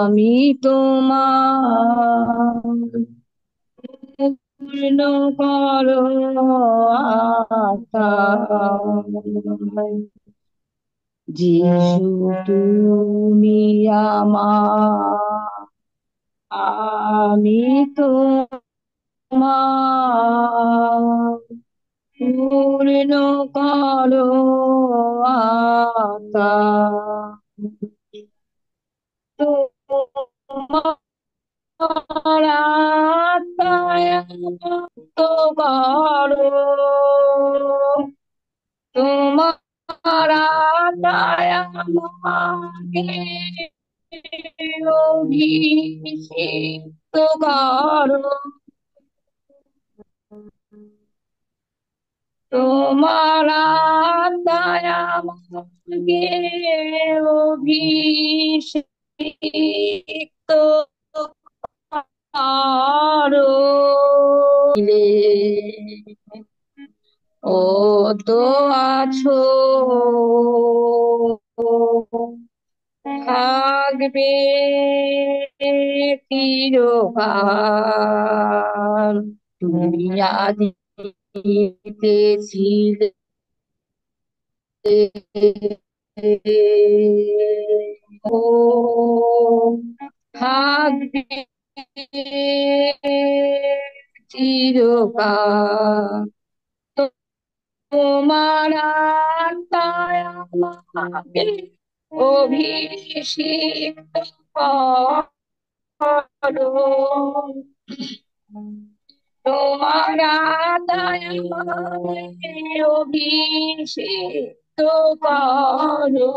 আমি তোমার, পূর্ণ করো আশা। যিশু তুমি আমার, আমি তোমার, পূর্ণ করো আশা। তোমার আত্মায় মুক্ত করো, তোমার আত্মায় আমাকে অভিষিক্ত করো, তোমার আত্মায় আমাকে অভিষিক্ত করো। ও তো আছো, থাকবে চিরকাল। তুমি আদিতে ছিলে, ও থাকবে চিরকাল। তোমার আত্মায় আমাকে অভিষিক্ত করো, তোমার আত্মায় আমাকে অভিষিক্ত করো,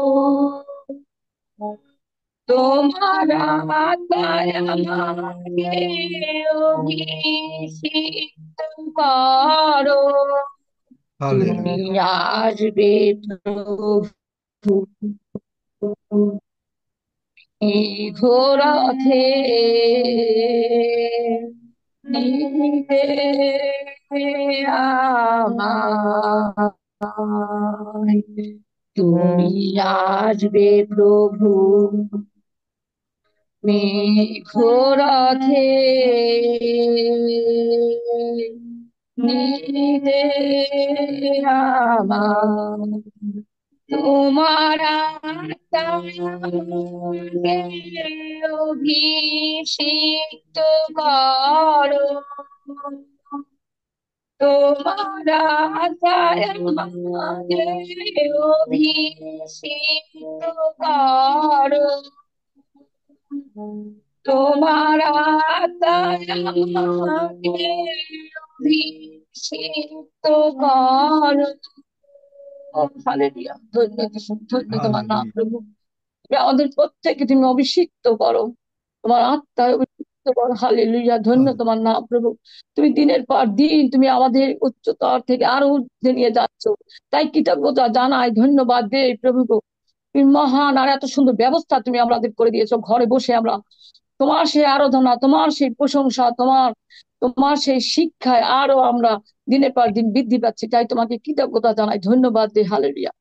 তোমার আত্মায় আমাকে অভিষিক্ত করো, তুমি হালেলুয়া। আসবে প্রভু ঘোরথে, নিতে আমায়, তুমি আসবে প্রভু মেঘরথে, নিতে আমায়, তোমার আত্মায় আমাকে অভিষিক্ত করো, তোমার আত্মায় আমাকে অভিষিক্ত করো, তোমার আত্মায় আমাকে অভিষিক্ত করো। হালেলুয়া, ধন্য যিশু, ধন্য তোমার নাম হালেলুয়া। প্রভু। তুমি আমাদের প্রত্যেককে তুমি অভিষিক্ত করো, তোমার আত্মায় অভিষিক্ত করো। হালেলুয়া, ধন্য তোমার নাম প্রভু। তুমি দিনের পর দিন তুমি আমাদের উচ্চতর থেকে আরো ঊর্ধ্বে নিয়ে যাচ্ছ, তাই কৃতজ্ঞতা জানাই, ধন্যবাদ দে প্রভু গো। তুমি মহান, আর এত সুন্দর ব্যবস্থা তুমি আমাদের করে দিয়েছো। ঘরে বসে আমরা তোমার সেই আরাধনা, তোমার সেই প্রশংসা, তোমার তোমার সেই শিক্ষায় আরো আমরা দিনের পর দিন বৃদ্ধি পাচ্ছি, তাই তোমাকে কৃতজ্ঞতা জানাই, ধন্যবাদ দে। হালেলুয়া,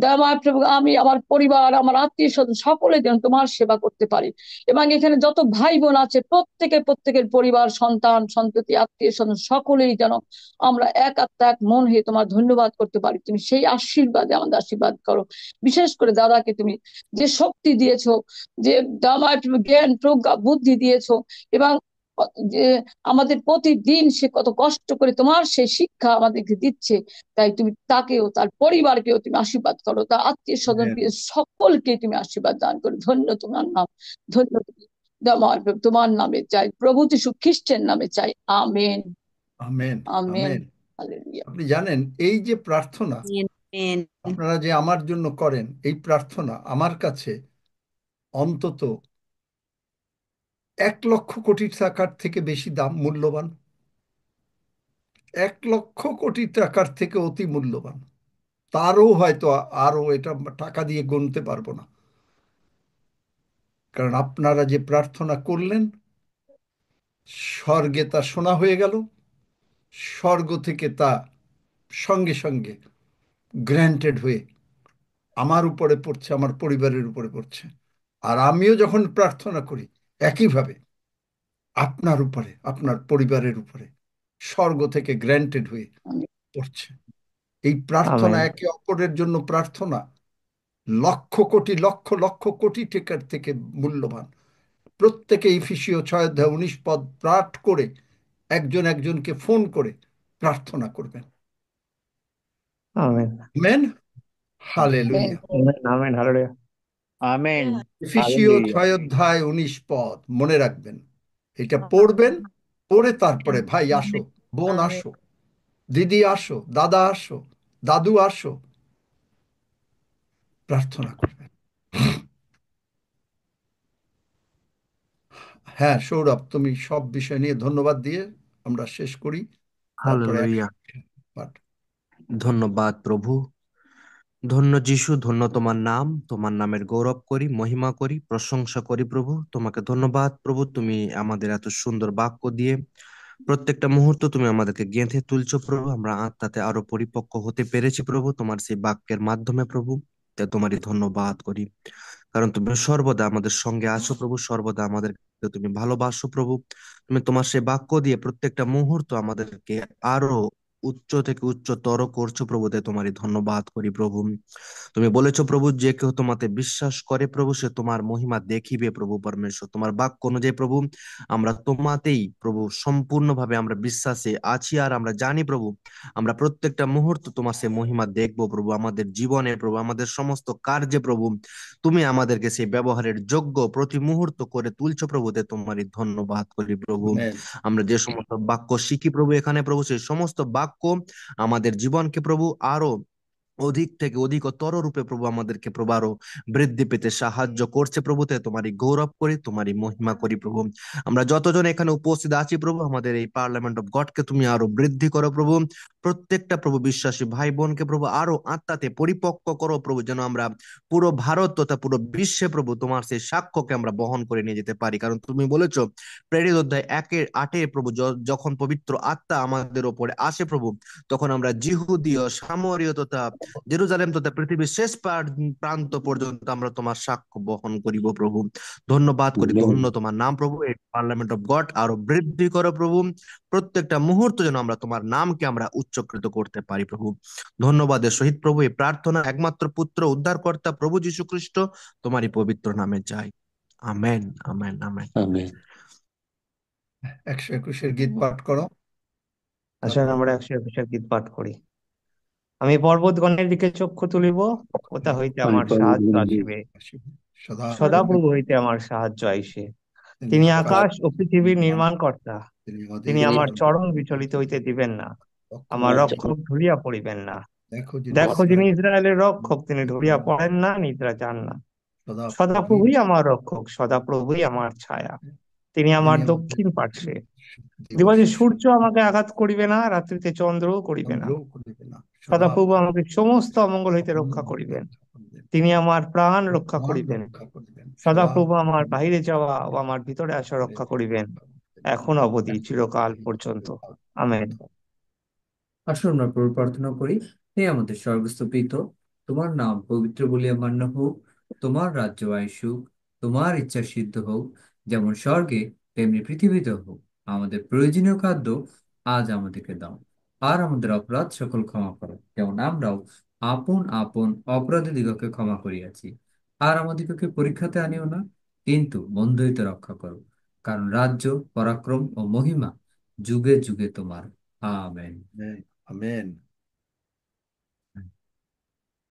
দয়াময় প্রভু, আমি আমার পরিবার, আমার আত্মীয় স্বজন সকলে যেন তোমার সেবা করতে পারি, এবং এখানে যত ভাই বোন আছে প্রত্যেকের পরিবার, সন্তান সন্ততি, আত্মীয় স্বজন সকলেই যেন আমরা এক আত্মা এক মন হয়ে তোমার ধন্যবাদ করতে পারি। তুমি সেই আশীর্বাদে আমাদের আশীর্বাদ করো। বিশেষ করে দাদাকে তুমি যে শক্তি দিয়েছো, যে দয়াময় প্রভু জ্ঞান প্রজ্ঞা বুদ্ধি দিয়েছো, এবং যে আমাদের প্রতিদিন সে কত কষ্ট করে তোমার সেই শিক্ষা আমাদেরকে দিচ্ছে, তাই তুমি তাকেও তার পরিবারকেও তুমি আশীর্বাদ করো, তার আত্মীয় স্বজনকে সকলকে তুমি আশীর্বাদ দান করো। ধন্য তোমার নাম, ধন্য তোমার নামে চাই, প্রভু যীশু খ্রিস্টের নামে চাই। Amen, amen. Amen, amen. Hallelujah. আপনি জানেন এই যে প্রার্থনা আপনারা যে আমার জন্য করেন, এই প্রার্থনা আমার কাছে অন্তত 1,00,000 কোটি টাকার থেকে বেশি দাম, মূল্যবান। 1,00,000 কোটি টাকার থেকে অতি মূল্যবান। তারও হয়তো আরো এটা টাকা দিয়ে গুনতে পারবো না, কারণ আপনারা যে প্রার্থনা করলেন স্বর্গে তা শোনা হয়ে গেল, স্বর্গ থেকে তা সঙ্গে সঙ্গে গ্র্যান্টেড হয়ে আমার উপরে পড়ছে, আমার পরিবারের উপরে পড়ছে। আর আমিও যখন প্রার্থনা করি একইভাবে আপনার উপরে, আপনার পরিবারের উপরে স্বর্গ থেকে গ্র্যান্টেড হয়ে পড়ছে। এই প্রার্থনা আমেন। একে অপরের জন্য প্রার্থনা লক্ষ লক্ষ কোটি টাকার থেকে মূল্যবান। প্রত্যেকে ইফিসীয় 6:19 পাঠ করে একজন একজনকে ফোন করে প্রার্থনা করবেন। Amen. Amen. Hallelujah. Amen. Amen. Hallelujah. Amen. ইফিসীয় হালেলুয়া। 6:19 মনে রাখবেন, এটা পড়বেন, পড়ে তারপরে ভাই আসো, বোন আসো, দিদি আসো, দাদা আসো, দাদু আসো, প্রার্থনা করবেন। হ্যাঁ সৌরভ, তুমি সব বিষয় নিয়ে ধন্যবাদ দিয়ে আমরা শেষ করি, তারপরে হালেলুয়া। পাঠ। ধন্যবাদ প্রভু, ধন্য যিশু, ধন্য তোমার নাম, তোমার নামের গৌরব করি, মহিমা করি, প্রশংসা করি প্রভু। তোমাকে ধন্যবাদ প্রভু, তুমি আমাদের এত সুন্দর বাক্য দিয়ে প্রত্যেকটা মুহূর্ত তুমি আমাদেরকে গেঁথে তুলছো প্রভু। আমরা আত্মাতে আরো পরিপক্ক হতে পেরেছি প্রভু তোমার সেই বাক্যের মাধ্যমে প্রভু। তাই তোমারই ধন্যবাদ করি, কারণ তুমি সর্বদা আমাদের সঙ্গে আছো প্রভু, সর্বদা আমাদেরকে তুমি ভালোবাসো প্রভু। তুমি তোমার সেই বাক্য দিয়ে প্রত্যেকটা মুহূর্ত আমাদেরকে আরো উচ্চ থেকে উচ্চতর করছো প্রভু, তাই তোমারই ধন্যবাদ করি প্রভু। তুমি বলেছো প্রভু, যে কেউ তোমাতে বিশ্বাস করে প্রভু সে তোমার মহিমা দেখিবে প্রভু পরমেশ্বর। তোমার বাক্য অনুযায়ী প্রভু আমরা তোমাতেই প্রভু সম্পূর্ণভাবে আমরা বিশ্বাসে আছি, আর আমরা জানি প্রভু আমরা প্রত্যেকটা মুহূর্ত তোমার সে মহিমা দেখবো প্রভু আমাদের জীবনে প্রভু, আমাদের সমস্ত কার্যে প্রভু তুমি আমাদেরকে সেই ব্যবহারের যোগ্য প্রতি মুহূর্ত করে তুলছো প্রভু, তাই তোমারই ধন্যবাদ করি প্রভু। আমেন। আমরা যে সমস্ত বাক্য শিখি প্রভু এখানে প্রভু, সেই সমস্ত বাক্য আমাদের জীবনকে প্রভু আরো অধিক থেকে অধিকতর রূপে প্রভু আমাদেরকে প্রভু আরো বৃদ্ধি পেতে সাহায্য করছে প্রভু। তাই তোমারই গৌরব করি, তোমারই মহিমা করি প্রভু। আমরা যতজন এখানে উপস্থিত আছি প্রভু, আমাদের এই পার্লামেন্ট অফ গডকে তুমি আরো বৃদ্ধি করো প্রভু। প্রত্যেকটা প্রভু বিশ্বাসী ভাই বোনকে প্রভু আরো আত্মাতে পরিপক্ক করো প্রভু, যেন আমরা পুরো ভারত তথা পুরো বিশ্বে প্রভু তোমার সেই সাক্ষ্যকে আমরা বহন করে নিয়ে যেতে পারি। কারণ তুমি বলেছো প্রেরিত অধ্যায় 1:8 প্রভু, যখন পবিত্র আত্মা আমাদের ওপরে আসে প্রভু, তখন আমরা জিহুদীয়, সামরীয় তথা জেরুজালেম তথা পৃথিবীর শেষ প্রান্ত পর্যন্ত আমরা তোমার সাক্ষ্য বহন করিব প্রভু। ধন্যবাদ করি, ধন্য তোমার নাম প্রভু। এই পার্লামেন্ট অফ গড আরো বৃদ্ধি করো প্রভু। প্রত্যেকটা মুহূর্ত যেন আমরা তোমার নামকে আমরা উচ্চকৃত করতে পারি প্রভু। ধন্যবাদের সহিত প্রভু এই প্রার্থনা একমাত্র পুত্র উদ্ধারকর্তা প্রভু যীশু খ্রিস্ট তোমারই পবিত্র নামে যাই। Amen, amen, amen. 121 গীত পাঠ করো। আসলে আমরা 121 গীত পাঠ করি। আমি পর্বতগণের দিকে চক্ষু তুলিব, কোথা হইতে আমার সাহায্য আসিবে। সদাপ্রভু হইতে আমার সাহায্য আইসে। তিনি আকাশ ও পৃথিবীর নির্মাণ কর্তা। তিনি আমার চরণ বিচলিত হইতে দিবেন না, আমার রক্ষক ধরিয়া পড়িবেন না। দেখো, যিনি ইসরায়েলের রক্ষক, তিনি ধরিয়া পড়েন না, নিদ্রা যান না। সদাপ্রভুই আমার রক্ষক, সদাপ্রভুই আমার ছায়া। তিনি আমার দক্ষিণ পার্শ্বে। দিবসে সূর্য আমাকে আঘাত করিবে না, রাত্রিতে চন্দ্রও করিবে না। সদাপ্রভু আমাকে সমস্ত অমঙ্গল হইতে রক্ষা করিবেন। তিনি আমার প্রাণ রক্ষা করিবেন। সদাপ্রভু আমার বাহিরে যাওয়া ও আমার ভিতরে আসা রক্ষা করিবেন, এখন অবধি চিরকাল পর্যন্ত। আমেন। আসুন আমরা প্রভু প্রার্থনা করি। হে আমাদের স্বর্গস্থ পিতা, তোমার নাম পবিত্র বলিয়া মান্য হোক, তোমার রাজ্য আইসুক, তোমার ইচ্ছা সিদ্ধ হোক, যেমন স্বর্গে তেমনি পৃথিবীতে হোক। আমাদের প্রয়োজনীয় খাদ্য আজ আমাদেরকে দাও, আর আমাদের অপরাধ সকল ক্ষমা করো, যেমন আমরাও আপন আপন অপরাধীদিগকে ক্ষমা করিয়াছি। আর আমাদিগকে পরীক্ষাতে আনিও না, কিন্তু বন্ধ হইতে রক্ষা করো, কারণ রাজ্য, পরাক্রম ও মহিমা যুগে যুগে তোমার। আমেন। আমেন।